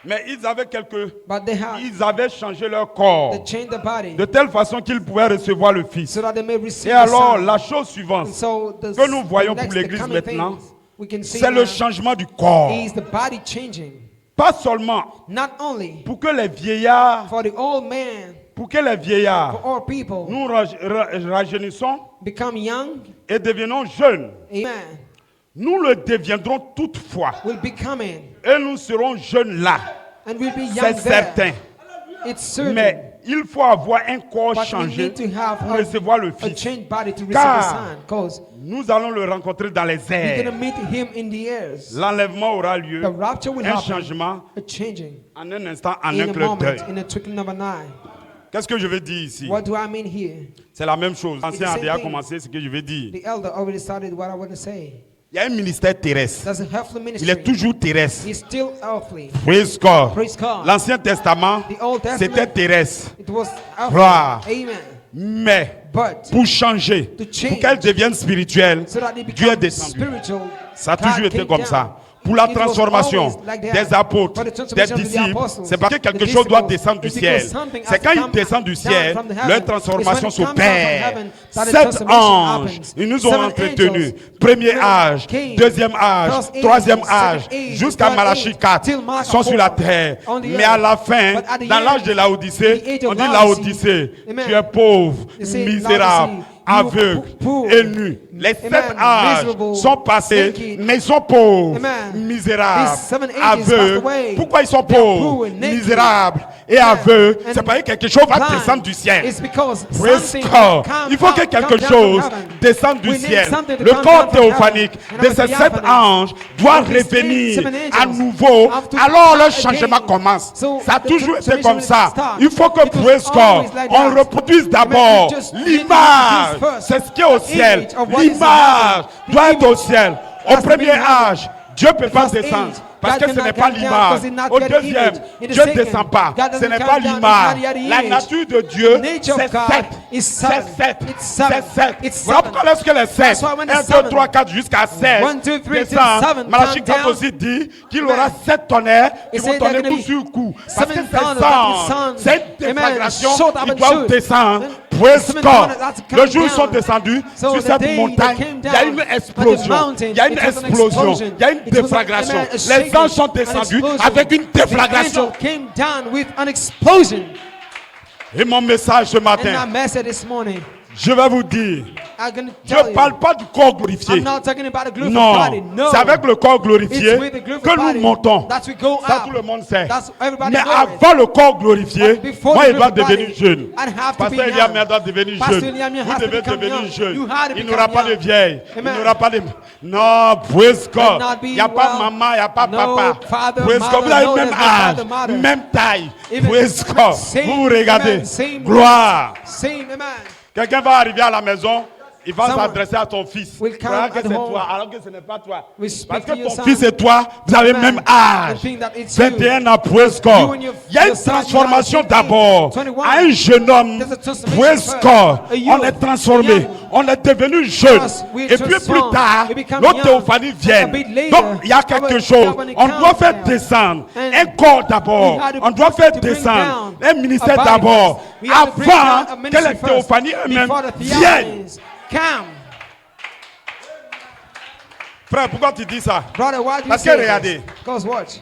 Mais ils avaient But ils avaient changé leur corps they changed the body de telle façon qu'ils pouvaient recevoir le Fils. so that they may receive Et the alors, Son. la chose suivante, And so the, que nous voyons the next, pour l'Église the coming maintenant, things we can see c'est now le changement du corps. is the body changing. Pas seulement Not only pour que les vieillards, for the old man, pour que les vieillards, for all people nous rajeunissons become young. et devenons jeunes. Amen. Nous le deviendrons toutefois. Will be coming Et nous serons jeunes là. and will be C'est young certain. there. It's certain. Mais il faut avoir un corps But we changé need to have pour recevoir le a Fils. changed body to receive Car the Son. Because nous allons le rencontrer dans les we're going to airs. meet him in the airs. L'enlèvement aura lieu. The rapture will Un happen. changement A changing en un instant, en in un a clin moment, d'œil. in a twinkling of an eye. Qu'est-ce que je veux dire ici? What do I mean here? C'est la même chose. L'ancien a same déjà thing. commencé ce que je veux dire. The elder already started what I want to say. Il y a un ministère terrestre. That's a earthly ministry. Il est toujours terrestre. He's still earthly. Praise God. Praise God. L'Ancien Testament, The Old Testament, c'était terrestre. It was earthly. Gloire. Amen. Mais But pour changer, To change, pour qu'elle devienne spirituelle, so that they Dieu est become descendu. spiritual, Ça a God toujours été came comme down. ça. Pour la It was transformation always like that. des apôtres, For the des transformation of the disciples, apostles, c'est parce que quelque the chose doit disciples, descendre du it's ciel. because something C'est has quand to ils come descendent du down ciel, from the heaven. leur transformation It's when it comes down from s'opère. heaven that the 7 transformation anges, happens. ils nous ont 7 entretenus. angels, Premier âge, came. deuxième âge, First age, troisième second âge, age, jusqu'à third Malachie age, 4, till Malachi sont sur la 4, terre. on the Mais à la fin, But at the dans end, l'âge de Laodicée, the age of on dit Laodicea, Laodicée, amen. tu es pauvre, They say, misérable, Laodicea, aveugle poor, et nu. Les 7 amen, âges miserable, sont passés, naked. mais ils sont pauvres, Amen. misérables, These 7 ages passed aveugles. away. Pourquoi ils sont They are pauvres, poor, naked. misérables et Amen. aveugles? And C'est parce que quelque chose va blind. descendre du ciel. It's because Praise something God. come Il faut que out, quelque come down chose from heaven. descende du We need ciel. something to Le come corps down from théophanique heaven. de And ces our 7 theophany anges doit of these revenir 7 à angels nouveau. have to Alors le come changement again. commence. So Ça a the toujours été transformation comme will ça. start. Il faut que, It was praise God, always like on that. reproduise Amen. d'abord We just need to l'image. reproduce first C'est ce qui est au the ciel. image of what is in L'image heaven. The doit être au image ciel. Au has to be premier in heaven. âge, Dieu ne peut pas First descendre. age, Parce God que ce cannot n'est pas come down l'image. because he's not Au got the deuxième, image. In the Dieu ne second, descend pas. God Ce doesn't n'est come pas down, l'image. he's not the La image. nature de Dieu, The nature c'est of God 7. is C'est 7. 7. It's 7. C'est 7. It's Voilà 7. pourquoi lorsque les 7, That's why when the 1, 2, 7, 3, 4 jusqu'à 16, 1, 2, 3 till descend, 7 Malachie come 4 down. aussi dit qu'il Amen. aura 7 tonnerres qui It vont said tonner they're gonna coup be sur coup. Parce que 7 c'est thunders that the sang. sun, C'est une amen, déflagration. shut up Ils and doivent shoot. descendre. Then Praise 7 God. thunders that come Le jour où ils sont down. descendus So sur the cette day montagne, they came il y a down une at the explosion. mountain, Il y a une it was an explosion. explosion. Il y a une It was a- déflagration. amen, a Les shaking, anges sont an descendus explosion. avec une The déflagration. angel came down with an explosion. Et mon message ce And matin, our message this morning, je vais vous dire, I'm going to je tell ne you, parle pas du corps glorifié. I'm not talking about a glorified Non, body. No. c'est avec le corps glorifié It's with the glorified que nous body montons. that we go Ça, up. tout le monde sait. That's everybody Mais knows it. avant le corps glorifié, But before moi, the il doit glorified devenir body, jeune. I'd have to Pasteur be Eliam young. doit devenir Pastor jeune. Eliam has Vous to devez become devenir young. jeune. You had to Il become n'aura pas de young. vieille. Il Amen. n'aura pas de... Non, praise God. not be Il n'y a pas well. maman, il n'y a pas No papa. father, Praise mother, God. Vous avez no, le même there's no âge, father, mother. même taille. Even Praise God. same, Vous vous regardez. amen, same Gloire. Same, amen. Quelqu'un va arriver à la maison, il va Someone s'adresser à ton fils. will come Croire que at c'est home. toi, alors que ce n'est pas toi. We speak Parce que to your ton son. fils et toi, vous avez le Amen. même âge. And think that it's you. 21 ans, praise God. You and your- Il y a your une son, transformation you are d'abord. 21. À un jeune homme, There's a transformation praise first. God. A youth, On est transformé. young. On est devenu jeune. First, we Et puis plus transform. tard, We become notre young. théophanie vient. A bit later, Donc il y a quelque our chose. company On doit comes faire down. descendre And un corps d'abord. we had to- On doit faire to bring descendre down un ministère a body d'abord. first. We had to bring Avant down a que ministry les first, théophanies eux-mêmes before the viennent. theophanies come. Frère, pourquoi tu dis ça? Brother, why do you Parce que say regardez. this? Because watch.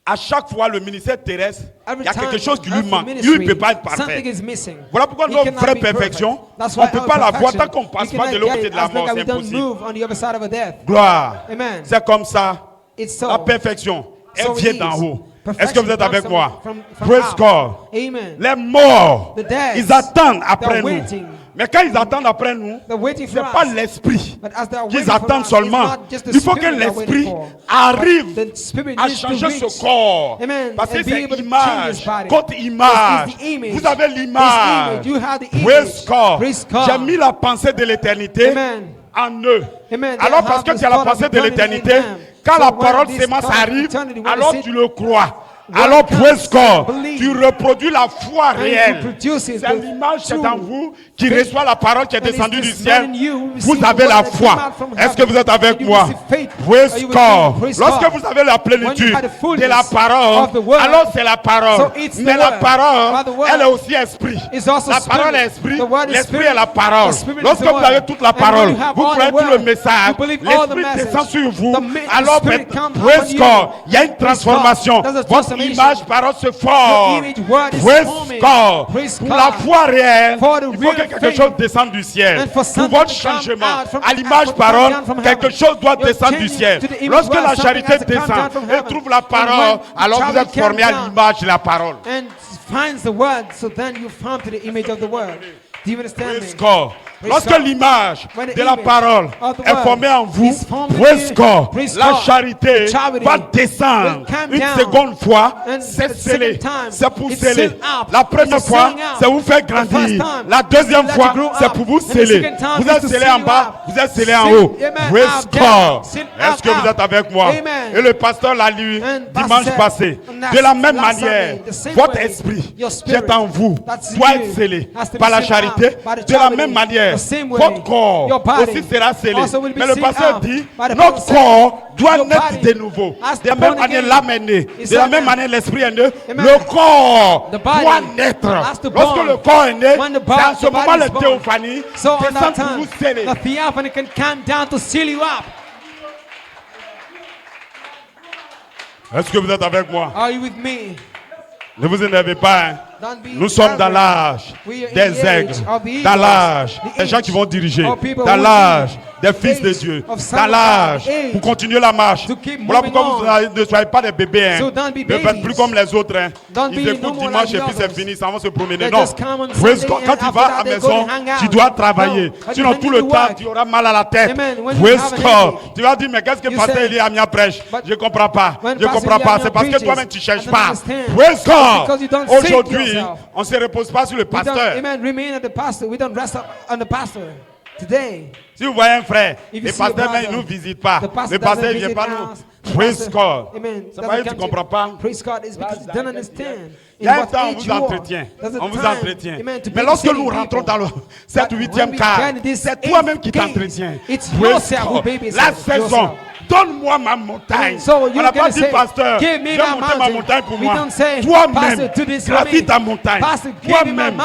À chaque fois, le ministère terrestre, il y a quelque chose qui lui manque. Lui, il ne peut pas être parfait. Voilà pourquoi notre vraie perfection, on ne peut pas la voir tant qu'on ne passe pas de l'autre côté de la mort. C'est impossible. Gloire. C'est comme ça. La perfection, elle vient d'en haut. Est-ce que vous êtes avec moi? Praise God. Les morts, ils attendent après nous. Mais quand ils attendent après nous, ce n'est pas l'esprit qu'ils attendent seulement. Il faut que l'esprit arrive à changer ce corps. Parce que c'est image contre image. Vous avez l'image. Praise God. J'ai mis la pensée de l'éternité en eux. Alors parce que tu as la pensée de l'éternité, quand la parole sémence arrive, alors tu le crois. Alors, praise God, tu reproduis la foi réelle. C'est l'image qui est en vous qui reçoit la parole qui est descendue du ciel. Vous avez la foi. Est-ce que vous êtes avec moi? Praise God. Lorsque vous avez la plénitude de la parole, alors c'est la parole. Mais la parole, elle est aussi esprit. La parole est esprit, l'esprit est la parole. Lorsque vous avez toute la parole, vous croyez tout le message, l'esprit descend sur vous. Alors, praise God, il y a une transformation. Votre image, parole se forme. Praise God. Pour la foi réelle, il faut que quelque chose descende du ciel. Pour votre changement, à l'image parole, quelque chose doit descendre du ciel. Lorsque la charité descend et trouve la parole, alors vous êtes formé à l'image de la parole. Praise God. Lorsque l'image de la parole est formée en vous, praise God, la charité va descendre une seconde fois, c'est scellé, c'est pour sceller. La première fois, c'est vous faire grandir. La deuxième fois, c'est pour vous sceller. Vous êtes scellé en bas, vous êtes scellé en haut. Praise God. Est-ce que vous êtes avec moi? Et le pasteur l'a lu dimanche passé. De la même manière, votre esprit qui est en vous doit être scellé par la charité. De la même manière, votre corps aussi sera scellé. Mais le pasteur dit, notre corps doit naître de nouveau. De la même manière, l'âme est née. De la même manière, l'esprit est né. Le corps doit naître. Lorsque le corps est né, c'est en ce moment la théophanie descend pour vous sceller. Est-ce que vous êtes avec moi? Ne vous énervez pas. Hein? Nous sommes dans l'âge des aigles, dans l'âge des gens qui vont diriger, dans l'âge des fils de Dieu, dans l'âge pour continuer la marche. Voilà pourquoi vous ne soyez pas des bébés. Hein. Ne faites plus comme les autres. Hein. Ils écoutent dimanche et puis c'est fini, ça va se promener. Non, quand tu vas à la maison, tu dois travailler. Sinon tout le temps, tu auras mal à la tête. Tu vas dire, mais qu'est-ce que le pasteur Eli Amia prêche? Je ne comprends pas. Je ne comprends pas. C'est parce que toi-même tu ne cherches pas. Aujourd'hui, on ne se repose pas sur le pasteur. Si vous voyez un frère, le pasteur ne nous visite pas. Le pasteur ne vient pas nous. Praise God. C'est pas que tu ne comprends pas. Il y a un temps, on vous entretient. On vous entretient. Mais lorsque nous rentrons dans le 7 ou 8e quart, c'est toi-même qui t'entretiens. Praise God. La saison. Donne-moi ma montagne. On n'a pas dit, pasteur, viens monter ma montagne pour moi. Toi-même, gravis ta montagne. Toi-même,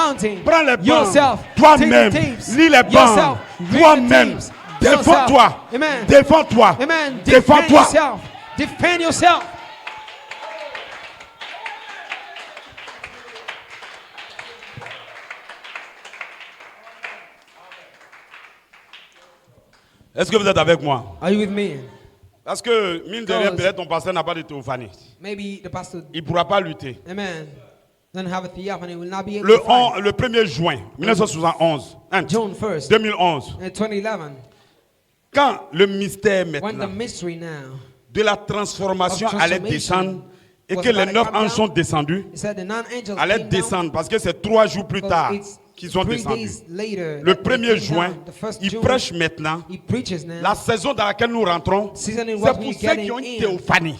prends les bancs. Toi-même, lis les bancs. Toi-même, défends-toi. Défends-toi. Défends-toi. Defend yourself. Est-ce que vous êtes avec moi? Are you with me? Parce que, mine de rien, peut-être ton pasteur n'a pas de théophanie. Maybe the pastor. Il ne pourra pas lutter. Amen. Don't have a theophany, will not be able le 1er juin 1971, 2011, 2011, quand le mystère maintenant mystery de la transformation allait descendre et que les 9 anges sont descendus, allaient descendre parce que c'est 3 jours plus tard qu'ils sont descendus. Le 1er juin, il prêche maintenant. La saison dans laquelle nous rentrons, c'est pour ceux qui ont une théophanie.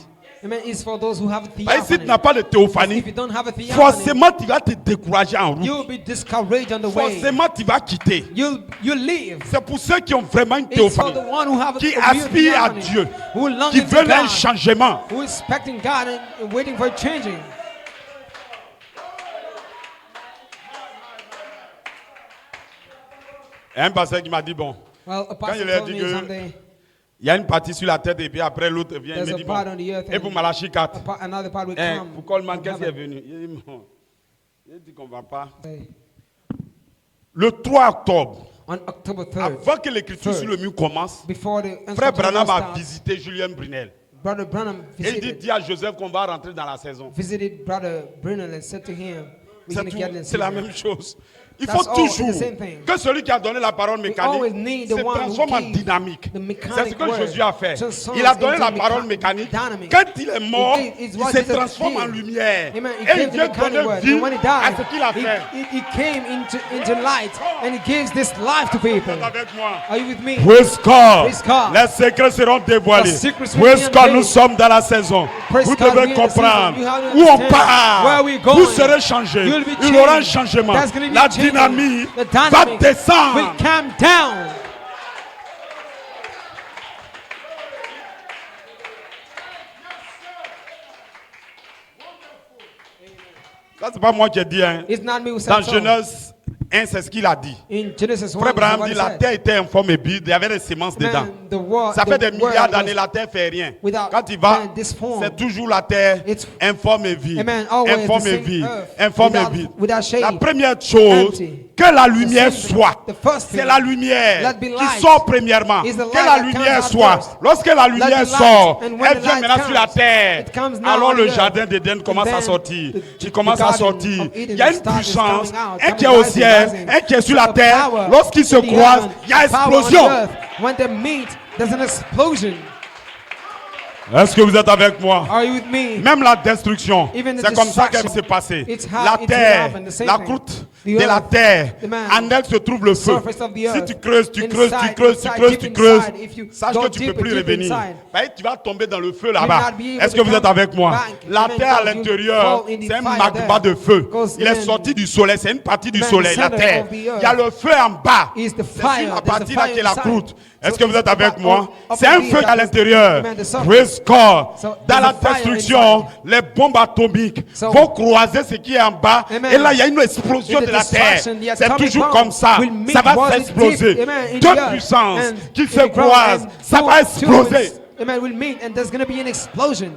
Si tu n'as pas de théophanie, forcément tu vas te décourager en route. Forcément tu vas quitter. C'est pour ceux qui ont vraiment une théophanie, qui aspirent à Dieu, qui veulent un changement. Et un pasteur qui m'a dit, bon, quand il a dit que Il y a une partie sur la tête et puis après l'autre vient et me dit bon. Et pour Malachie 4. Pour Coleman, qu'est-ce qui est venu? Il dit qu'on ne va pas. Le 3 octobre, avant que l'écriture sur le mur commence, Frère Branham a visité Julien Brunel. Et il dit à Joseph qu'on va rentrer dans la saison. C'est la même chose. Il faut toujours que celui qui a donné la parole mécanique se transforme en dynamique. C'est ce que Josué a fait. Il a donné la parole mécanique. Quand il est mort, il se transforme en lumière. Et il vient donner vie à ce qu'il a fait. He came into light and he gives this life to people. Avec moi. Are you with me? Praise God. Praise God. Les secrets seront dévoilés. Praise God, nous sommes dans la saison. Vous devez comprendre où on part. Vous serez changés. Il y aura un changement. La dynamique va descendre. Will come down. Ça, c'est pas moi qui ai dit. Hein. It's not me who said Dans so. Genèse 1, c'est ce qu'il a dit. In Genesis 1, Frère Abraham dit this is la what it terre était informe et vide, il y avait des semences dedans. Ça fait des milliards d'années, la terre fait rien. Quand il va, c'est toujours la terre informe et vide. Informe et vide. Informe et vide. La première chose, que la lumière soit. C'est la lumière qui sort premièrement. Que la lumière soit. Lorsque la lumière sort, elle vient maintenant sur la terre. Alors le jardin d'Éden commence à sortir. Il commence à sortir. Il y a une puissance, un qui est au ciel, un qui est sur la terre. Lorsqu'ils se croisent, il y a explosion. When they meet, there's an explosion. Est-ce que vous êtes avec moi? Are you with me? Même la destruction, Even the c'est comme ça qu'elle destruction, s'est passée. it's how La it terre, happened, the same la thing. croûte The de la earth, terre, the man, en elle se trouve le feu. surface of the Si earth, tu creuses, tu creuses, tu inside, creuses, tu inside, creuses, deep tu creuses, inside, if you sache go que tu ne peux deeper, plus deep revenir. inside, Ben, tu vas tomber dans le feu là-bas. not be able Est-ce que to vous êtes come avec moi? back. La Amen. terre à God, you l'intérieur, fall in the c'est un fire magma there. de feu. Because Il est then, sorti du soleil, c'est une partie du man, soleil, the la center terre. of the Il y a earth le feu en bas. is the C'est fire. la There's the partie là fire qui est la inside. croûte. Est-ce So que vous êtes avec up- moi? up C'est in un the feu earth, à l'intérieur. amen, the surface. Praise God. So Dans there's la a fire destruction, inside. les bombes atomiques So- vont croiser ce qui est en bas. Amen. Et là, il y a une explosion In the de la terre. destruction, the C'est atomic toujours bomb comme ça. will meet Ça va what is s'exploser. deep, amen, in the Deux earth. puissances And qui in se the ground, croisent. and Ça va two exploser. amen, will meet, and there's going to be an explosion.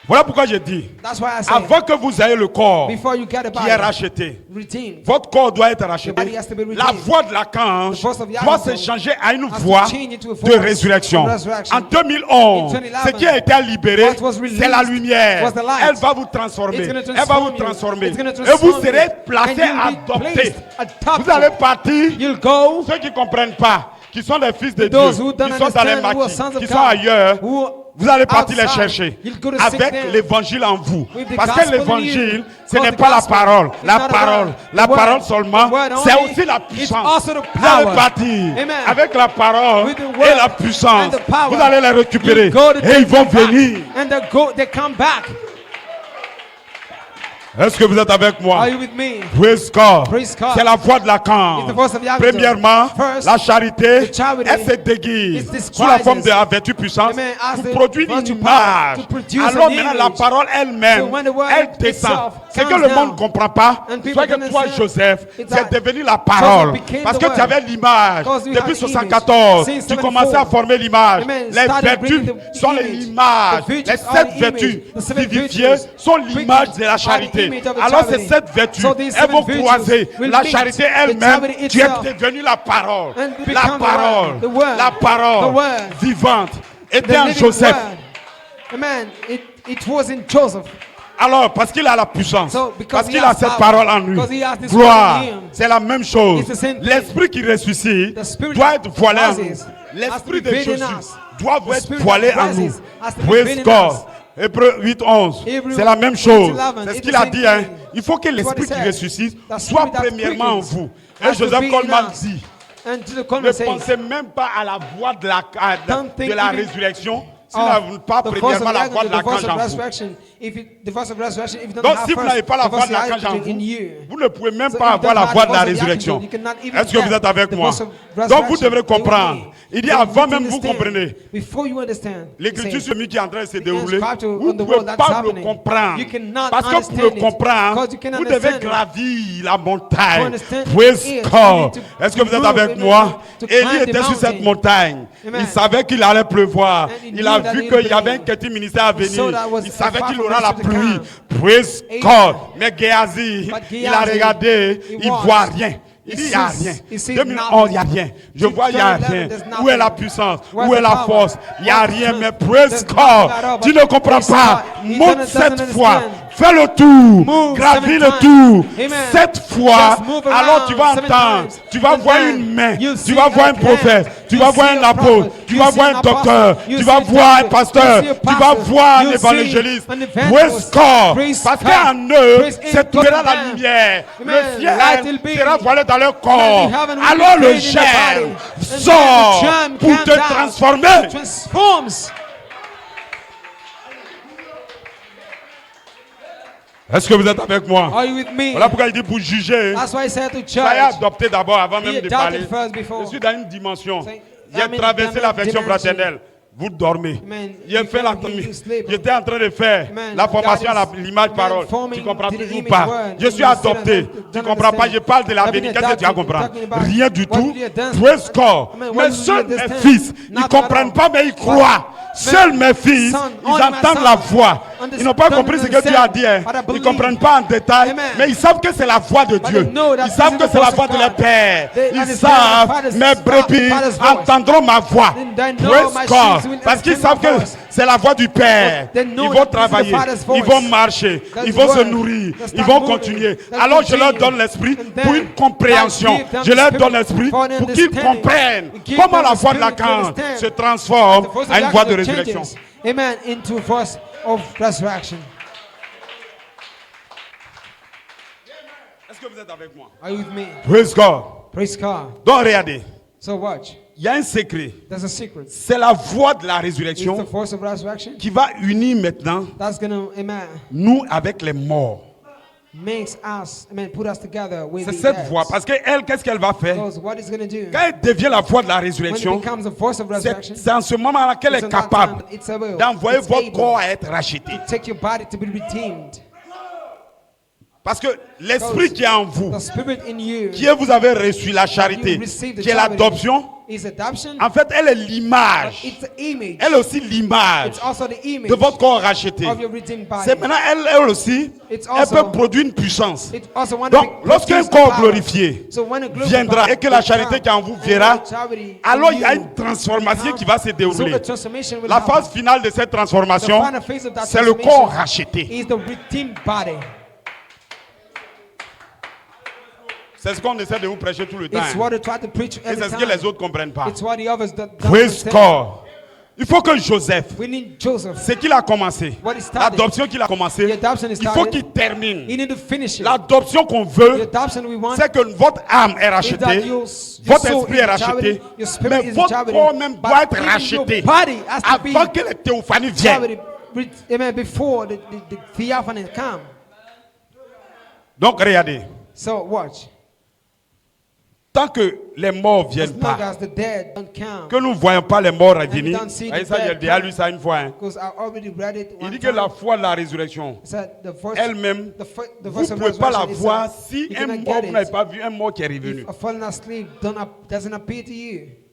Voilà pourquoi je dis, That's why I say, avant que vous ayez le corps before you get a qui est body, racheté, redeemed, votre corps doit être racheté. The body has to be redeemed. La voix de l'archange The voice of the doit archangel se changer à une has to voix change into a de voice résurrection. of resurrection. En 2011, In 2011, ce qui a été libéré, what was released c'est la lumière. was the light. Elle va vous transformer. It's gonna Elle va vous transform you. transformer. It's gonna Et vous transform serez you. placé, And you'll be adopté. placed, adopted. Vous allez partir. You'll go. Ceux qui ne comprennent pas, qui sont des fils de Those Dieu, who don't qui sont dans les understand, who are maquis, sons of qui God, sont ailleurs, who vous allez partir les outside, chercher you'll go to seek avec them. l'évangile en vous. With the Parce que gospel in l'évangile, you. ce Because n'est the pas la gospel parole. is La not parole, about la the word. parole seulement, The word c'est only. aussi la It's puissance. also the Vous allez power. partir Amen. avec la parole With the et word la puissance. and the power. Vous allez les récupérer You go to et ils vont take back, venir. and they come back. Est-ce que vous êtes avec moi? Are you with me? Praise God. Praise God. C'est la voix de l'archange. It's the voice of the archangel. Premièrement, First, la charité, the charity, elle se déguise it disguises, sous la forme de la vertu puissante amen, as pour the produire une virtue image. power, to produce Alors an maintenant, image. la parole elle-même, So when the word elle descend. itself C'est que comes le down, monde ne comprend pas. and people Soit que don't toi, understand, Joseph, it's c'est that devenu la parole. it became Parce the que tu word. avais l'image. Because you Depuis had the 74, image. tu Since commençais 74, à former l'image. amen, Les started vertus bringing the sont image. l'image. The virtues Les are 7 the vertus image. The seven vivifiées virtues sont l'image de la are the charité. image of the Alors ces charity. 7 vertus, So these elles vont seven croiser virtues will la meet. charité The elle-même. charity Tu es itself devenu la parole. and La become the parole. word, the word, La parole the word. vivante. The Était en living Joseph. word. Amen. It was in Joseph. Alors, parce qu'il a la puissance, So, because parce he qu'il a has cette power, parole en lui, because he has this gloire, word in him, c'est la même chose. it's the same thing. L'esprit qui ressuscite The spirit doit être voilé en rises, nous. has to L'esprit be de veiled in Jésus us. doit The être spirit voilé that en nous. rises has to be Praise veiled in God. us. Hébreux 8:11, Hebrew c'est la même chose. 8:11, C'est ce it's qu'il the a same dit. Hein. thing. Il faut que It's what l'esprit he qui said. ressuscite The soit spirit that premièrement en quickens vous. has Et to Joseph be in Coleman us. dit, And to the ne Coleman says, pensez même pas à la voix de la Don't think résurrection. Si vous n'avez pas the voice of premièrement the la voix de archangel, the voice l'archange of en vous. resurrection, Donc si vous n'avez pas la voix de l'archange en vous, vous ne pouvez même pas avoir la voix de la résurrection. Est-ce que vous êtes avec moi? Donc vous devrez comprendre. Il dit avant même vous comprenez. L'écriture sur lui qui est en train de se dérouler, vous ne pouvez pas le comprendre. Parce que pour le comprendre, vous devez gravir la montagne. Praise God. Est-ce que vous êtes avec moi? Élie était sur cette montagne. Il savait qu'il allait pleuvoir. Il a vu qu'il y avait un petit ministère à venir. Il savait qu'il aura la pluie. Praise God. Mais Géasi, il a regardé, il ne voit rien. Il dit, il n'y a rien. 2011, il n'y a rien. Je vois, il n'y a rien. Où est la puissance? Où est la force? Il n'y a rien. Mais praise God. Tu ne comprends pas. Monte cette fois. Fais le tour. Gravis le tour. Cette fois, alors tu vas entendre. Tu vas voir une main. Tu vas voir un prophète. Tu vas voir un apôtre. Tu vas voir un docteur. Tu vas voir un pasteur. Tu vas voir un évangéliste. Praise God. Parce qu'en eux, c'est tout là la lumière. Le ciel sera voilé dans leur corps. Alors le germe sort pour te transformer. Est-ce que vous êtes avec moi? Voilà pourquoi il dit pour juger. Soyez adopté d'abord avant même de parler. Je suis dans une dimension. J'ai traversé l'affection fraternelle. Vous dormez. J'étais en train de faire la formation à l'image parole. Tu comprends toujours pas. Je suis adopté. Tu comprends pas. Je parle de l'avenir. Qu'est-ce que tu vas comprendre? Rien du tout. Praise God. Mais seuls mes fils, ils ne comprennent pas, mais ils croient. Seuls mes fils, ils entendent la voix. Ils n'ont pas compris ce que tu as dit. Ils ne comprennent pas en détail, mais ils savent que c'est la voix de Dieu. Ils savent que c'est la voix de leur Père. Ils savent, mes brebis entendront ma voix. Praise God. Parce qu'ils savent que c'est la voix du Père. Ils vont travailler, ils vont marcher, ils vont se nourrir, ils vont continuer. Alors je leur donne l'esprit pour une compréhension. Je leur donne l'esprit pour qu'ils comprennent comment la voix de la cante se transforme à une voix de résurrection. Amen. Into voice of resurrection. Est-ce que vous êtes avec moi? Are you with me? Praise God. Praise God. Donc regardez. So watch. Il y a un secret. There's a secret. C'est la voix de la résurrection qui va unir maintenant nous avec les morts. C'est cette voix. Parce qu'elle, qu'est-ce qu'elle va faire? Quand elle devient la voix de la résurrection, c'est en ce moment-là qu'elle est capable d'envoyer votre corps à être racheté. Parce que l'esprit qui est en vous, qui est vous avez reçu la charité, qui est l'adoption, en fait, elle est l'image. Elle est aussi l'image de votre corps racheté. C'est maintenant, elle aussi, elle peut produire une puissance. Donc, lorsqu'un corps glorifié viendra et que la charité qui est en vous verra, alors il y a une transformation qui va se dérouler. La phase finale de cette transformation, c'est le corps racheté. C'est ce qu'on essaie de vous prêcher tout le temps. Et c'est ce que les autres ne comprennent pas. Praise God. Il faut que Joseph, ce qu'il a commencé, l'adoption qu'il a commencé, il faut qu'il termine. L'adoption qu'on veut, c'est que votre âme est rachetée, votre esprit est racheté, mais votre corps même doit être racheté avant que la théophanie vienne. Donc regardez. So watch. Tant que les morts ne viennent pas, que nous ne voyons pas les morts revenir, ça, j'ai déjà lu ça une fois. Il dit que la foi de la résurrection, elle-même, vous ne pouvez pas la voir si un mort, vous n'avez pas vu un mort qui est revenu.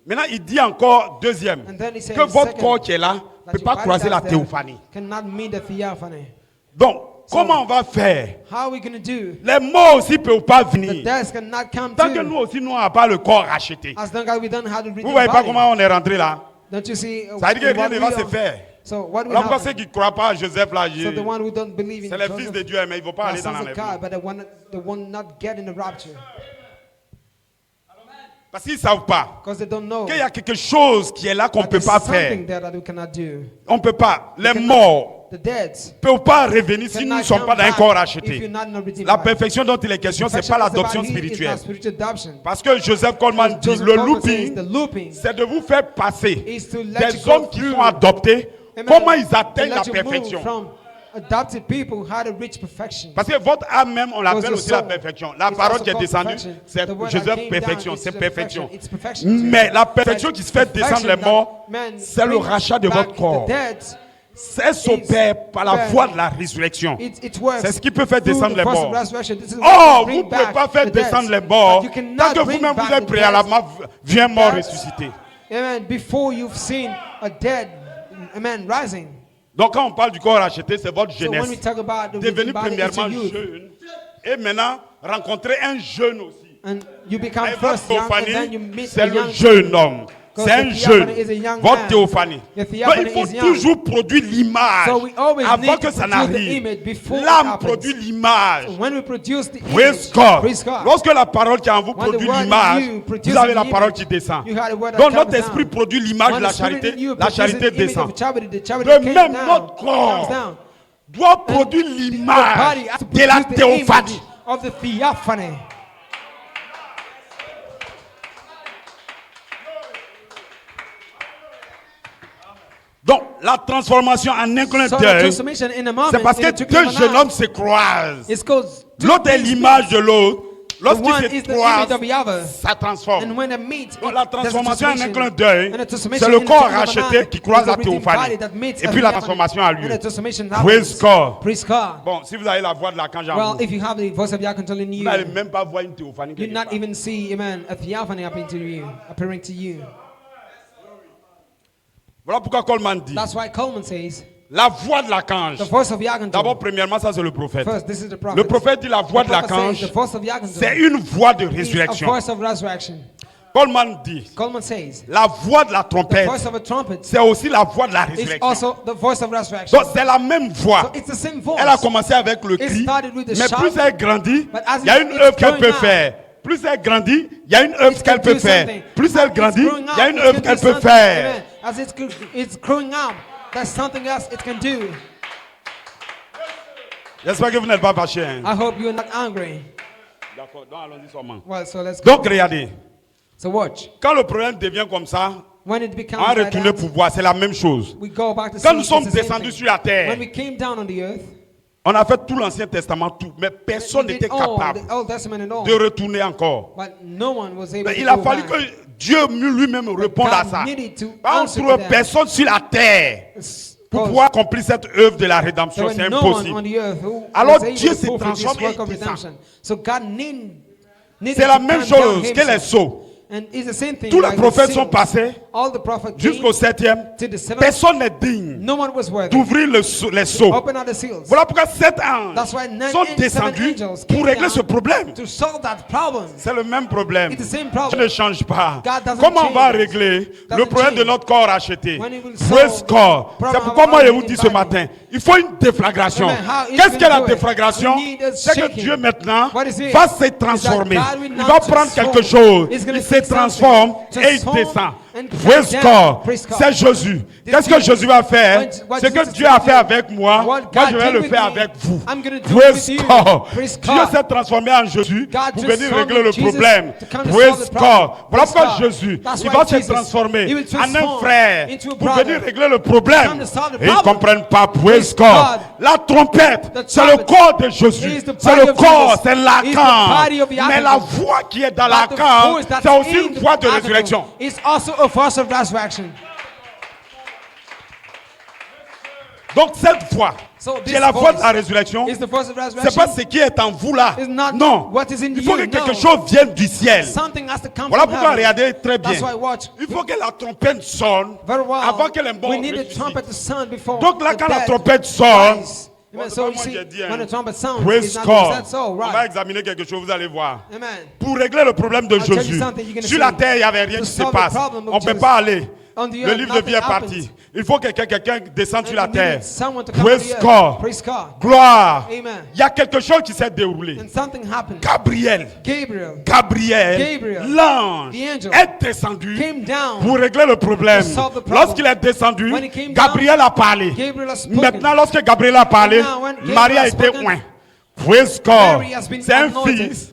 Maintenant, il dit encore, deuxième, que votre corps qui est là ne peut pas croiser la théophanie. Donc, comment on va faire? Les morts aussi ne peuvent pas venir. Tant que nous aussi, nous n'avons pas le corps racheté. Vous ne voyez pas comment on est rentré là? Ça veut dire que rien ne va se faire. Alors pourquoi ceux qui ne croient pas à Joseph là, c'est les fils de Dieu, mais ils ne vont pas aller dans l'enlèvement. Parce qu'ils ne savent pas qu'il y a quelque chose qui est là qu'on ne peut pas faire. On ne peut pas. Les morts ne peuvent pas revenir si nous ne sommes pas dans un corps racheté. La perfection dont il est question, ce n'est pas l'adoption spirituelle. Parce que Joseph Coleman dit, le looping, c'est de vous faire passer des hommes qui sont adoptés, comment ils atteignent la perfection. adopted people how to reach perfection. Parce que votre âme même, on l'appelle aussi la perfection. La parole qui est descendue, c'est Jésus, perfection, c'est perfection. Mais la perfection qui se fait descendre les morts, c'est le rachat de votre corps. C'est s'opère par la voie de la résurrection. C'est ce qui peut faire descendre les morts. Oh, vous ne pouvez pas faire descendre les morts tant que vous-même vous êtes préalablement bien mort ressuscité. Amen. Before you've seen a dead man rising. Donc quand on parle du corps racheté, c'est votre jeunesse. Devenir premièrement jeune et maintenant rencontrer un jeune aussi. And you become first young, and then you meet c'est le jeune homme. C'est un jeune. Votre théophanie. Donc il faut toujours produire l'image avant que ça n'arrive. L'âme produit l'image. Praise God. Lorsque la parole qui est en vous produit l'image, vous avez la parole qui descend. Donc notre esprit produit l'image de la charité descend. De même, notre corps doit produire l'image de la théophanie. Donc, la transformation en un clin d'œil, c'est parce que deux jeunes hommes se croisent. L'autre est l'image de l'autre. Lorsqu'ils se croisent, ça transforme. Donc, la transformation en un clin d'œil, c'est le corps racheté qui croise la théophanie. Et puis la transformation a lieu. Praise God. Bon, si vous avez la voix de l'archange en vous, vous n'allez même pas voir une théophanie. You not even see, amen, a theophany appearing to you. Voilà pourquoi Coleman dit. That's why Coleman says. La voix de l'archange. D'abord, premièrement, ça c'est le prophète. Le prophète dit la voix de l'archange. C'est une voix de résurrection. Coleman dit. La voix de la trompette. C'est aussi la voix de la résurrection. Donc c'est la même voix. Elle a commencé avec le cri, mais plus elle grandit, il y a une œuvre qu'elle peut faire. Plus elle grandit, il y a une œuvre qu'elle peut faire. Plus elle grandit, il y a une œuvre qu'elle peut faire. As it's growing up, there's something else it can do. J'espère que vous n'êtes pas fâché. Hein? I hope you're not angry. D'accord, donc allons-y seulement. Well, so let's go. Donc regardez. So watch. Quand le problème devient comme ça, when it becomes on va retourner pour voir, c'est la même chose. We go back to quand nous sommes descendus sur la terre, when we came down on the earth, on a fait tout l'Ancien Testament, tout, mais personne n'était capable de retourner encore. Mais il a fallu que Dieu lui-même réponde à ça. On trouve personne sur la terre pour pouvoir accomplir cette œuvre de la rédemption. C'est impossible. Alors Dieu se transforme et il descend. C'est la même chose que les sceaux. Tous les prophètes sont passés jusqu'au 7e. Personne n'est digne d'ouvrir les sceaux. Voilà pourquoi 7 anges sont descendus pour régler ce problème. C'est le même problème. Dieu ne change pas. Comment on va régler le problème de notre corps racheté? Praise God. C'est pourquoi moi je vous dis ce matin, il faut une déflagration. Qu'est-ce que la déflagration? C'est que Dieu maintenant va se transformer. Il va prendre quelque chose. Il se transforme et il descend. Praise God. C'est Jésus. Qu'est-ce que Jésus va faire? Ce que Dieu a fait avec moi, moi je vais le faire avec vous. Praise God. Dieu s'est transformé en Jésus pour venir régler le problème. Praise God. Voilà pourquoi Jésus, il va se transformer en un frère pour venir régler le problème. Et ils ne comprennent pas. Praise God. La trompette, c'est le corps de Jésus. C'est le corps, c'est l'archange. Mais la voix qui est dans l'archange, c'est aussi une voix de résurrection. A force of resurrection. Donc cette voix, qui est la voix de la résurrection, c'est pas ce qui est en vous là. Non. Il faut que quelque chose vienne du ciel. Voilà pourquoi regardez très bien. Il faut que la trompette sonne avant que les morts ressuscitent. Donc là quand la trompette sonne, So you see, when the trumpet sounds, praise God. On va examiner quelque chose, vous allez voir. Amen. Pour régler le problème de Jésus, sur la terre, il n'y avait rien qui se passe. On ne peut pas aller. Le livre de vie est parti. Il faut que quelqu'un descende sur la terre. Praise God. Gloire. Il y a quelque chose qui s'est déroulé. Gabriel, l'ange, est descendu pour régler le problème. Lorsqu'il est descendu, Gabriel a parlé. Maintenant, lorsque Gabriel a parlé, Marie a été loin. Praise God. C'est un fils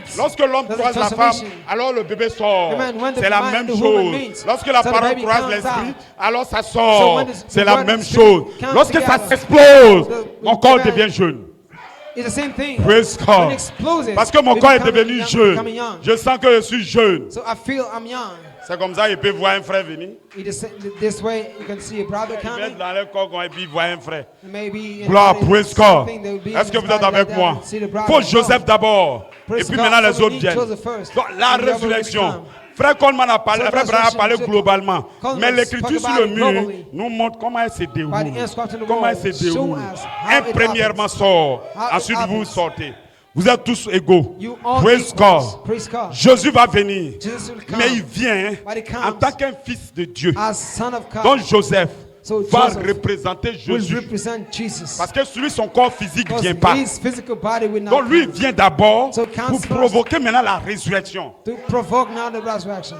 Lorsque l'homme croise la femme, alors le bébé sort. C'est la même chose. Lorsque la parole croise l'esprit, alors ça sort. C'est la même chose. Lorsque ça s'explose, mon corps devient jeune. It's the same thing. Praise When God. it explodes, Parce que mon we corps est become devenu young, jeune. becoming young. Je sens que je suis jeune. So I feel I'm young. C'est comme ça, il peut voir un frère venir. This way, you can see a brother Il coming. met dans le corps et puis il voit un frère. Maybe Gloire, praise God. something that would be Est-ce que in vous his êtes body avec like moi? that, see the brother Faut go. Joseph d'abord. Et Praise puis God. maintenant les So we autres need viennent. Joseph first. Donc la And the other will résurrection. come. Frère Coleman a parlé, So frère Braham a parlé resurrection, globalement. Coleman Mais l'écriture spoke sur le about it mur globally. nous montre comment elle se déroule. By the inscription on the Comment elle wall, se déroule. show us how Un it premièrement happens. sort. How Ensuite it vous happens. sortez. Vous êtes tous égaux. You all Praise equals. God. Praise God. Jésus va venir. Jesus will come. Mais il vient But he comes en tant qu'un fils de Dieu. as son of God. Donc Joseph So va Joseph représenter will Jésus. represent Jesus. Parce que celui, son corps physique ne Because vient pas. his physical body will not Donc lui, il come. vient d'abord So it comes pour first. provoquer maintenant la résurrection. To provoke now the resurrection.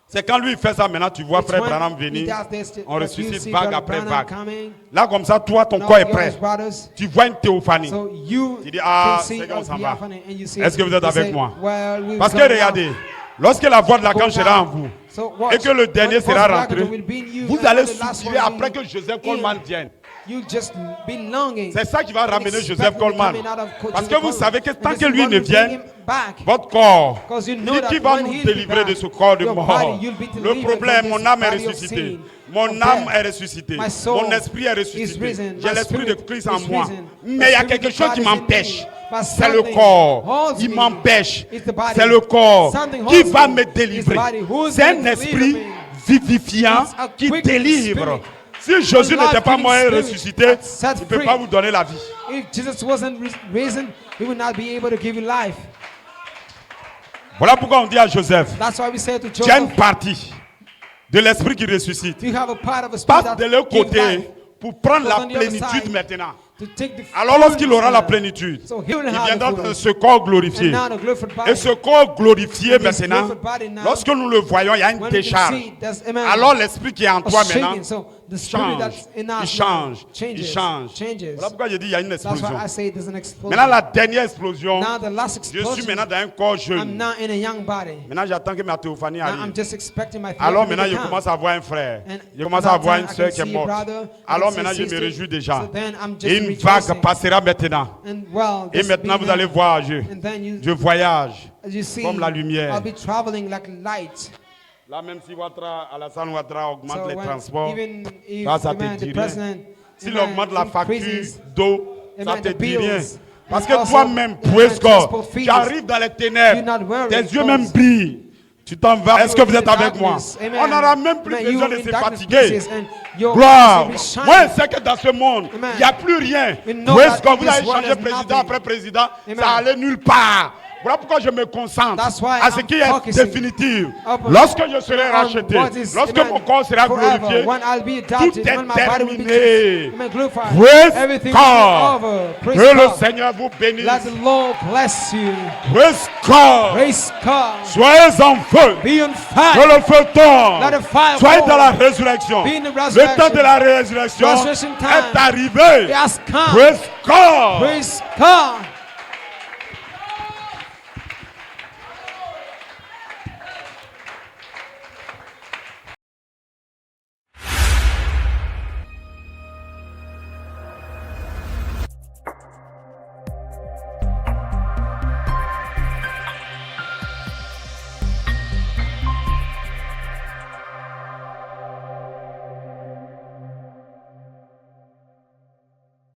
C'est quand lui il fait ça maintenant, tu vois It's frère when Branham he venir. does this, On that you ressuscite see vague Brother après Branham vague. coming. Là comme ça, toi, ton Now corps est the prêt. other brothers, Tu vois une théophanie. so you Tu dis, ah, can see c'est comme a ça va. theophany and you see- Est-ce que vous êtes you avec say, moi? well, we Parce que come regardez, now. lorsque la voix de la Go canne sera en down. vous So watch, et que le dernier when the sera first rentré, bracket will be in you, vous and allez the last soupirer one après will que Joseph in. Coleman vienne. You just be longing. C'est ça qui va and ramener expect Joseph the Coleman. coming out of Parce Joseph que vous Coleman. savez que And tant this que is lui what ne will bring vient, him back. votre corps, Because you il know dit that qui va when nous he'll délivrer be de back, ce corps de your mort. body, you'll be Le delivered problème, from mon this âme est body of ressuscitée. sin, Mon of âme death. est ressuscitée. My soul Mon esprit est is ressuscité. risen. J'ai My l'esprit de spirit Christ en is moi. risen. Mais il y a The quelque spirit of chose qui God is in m'empêche. me. But C'est le something corps. holds Il me. m'empêche. It's the body. C'est le corps Something qui holds va me. me It's the délivrer. body. Who's C'est un gonna deliver esprit me? vivifiant It's a qui quick délivre. spirit. Si Jésus n'était pas life-giving mort et spirit ressuscité, that set il ne peut free. pas vous donner la vie. If Jesus wasn't risen, he would not be able to give you life. Voilà pourquoi on dit à Joseph, That's why we say to tu as une Joseph, partie de l'esprit qui ressuscite. you have a part of a spirit Passe that de l'autre gives côté life. pour prendre Goes la on the other plénitude side maintenant. to take the Alors lorsqu'il aura la fullness. plénitude, So he will il have viendra the dans fullness. ce corps glorifié. And now the glorified body. Et ce corps glorifié And this maintenant, glorified body now, lorsque nous le voyons, il y a une when we can décharge. see, there's, amen, Alors l'esprit qui est en a toi shaking. maintenant So the spirit that's in us il change, now il change. changes. Voilà pourquoi je dis il y a une That's explosion. why I say there's an explosion. Maintenant la dernière explosion, Now the last je suis explosion, maintenant dans un corps I'm jeune. now in a young body. Maintenant j'attends que ma théophanie Now I'm arrive. just expecting my Alors theophany maintenant to je come. commence à voir un frère. And Je commence that à voir time une I soeur can qui est see a morte. brother, I Alors can see maintenant a je me sister. réjouis déjà. So then I'm just Et une vague rejoicing. passera maintenant. And well, Et this maintenant be vous allez now. voir, And then je voyage. as you see, comme la lumière. I'll be traveling like light. Là même si Alassane Ouattara augmente So les when, transports, even if ça te amen, dit the rien. president S'il amen, augmente la facture increases, d'eau, ça amen, te the dit rien. bills, Parce and que also, toi-même, amen, praise God, transport fees, tu arrives dans les you're ténèbres, not worried tes yeux because même brillent. Tu t'en vas. Est-ce que vous êtes avec moi? Amen. On n'aura même plus Amen. besoin You de se in darkness fatiguer. places and your Gloire. eyes will be shining. Moi, je sais que dans ce monde, il Amen. n'y a plus rien. We know Praise that God, vous this avez world changé is président nothing. après président, Amen. ça allait nulle part. Voilà pourquoi je me concentre That's why à ce I'm qui est focusing définitif. upon- Lorsque je serai on racheté, what is, lorsque amen, mon corps sera forever, glorifié, when I'll be tout adopted, est when my body will be terminé. amen, glorified, Praise everything God. will be over. Praise Que le God. Seigneur vous bénisse. Let the Lord bless you. Praise God. Praise God. Soyez en feu. Be on Que fire. le feu tombe. Let the fire Soyez fall. dans la résurrection. Be in the Le resurrection. temps de la résurrection Resurrection time est arrivé. It has come. Praise God. Praise God.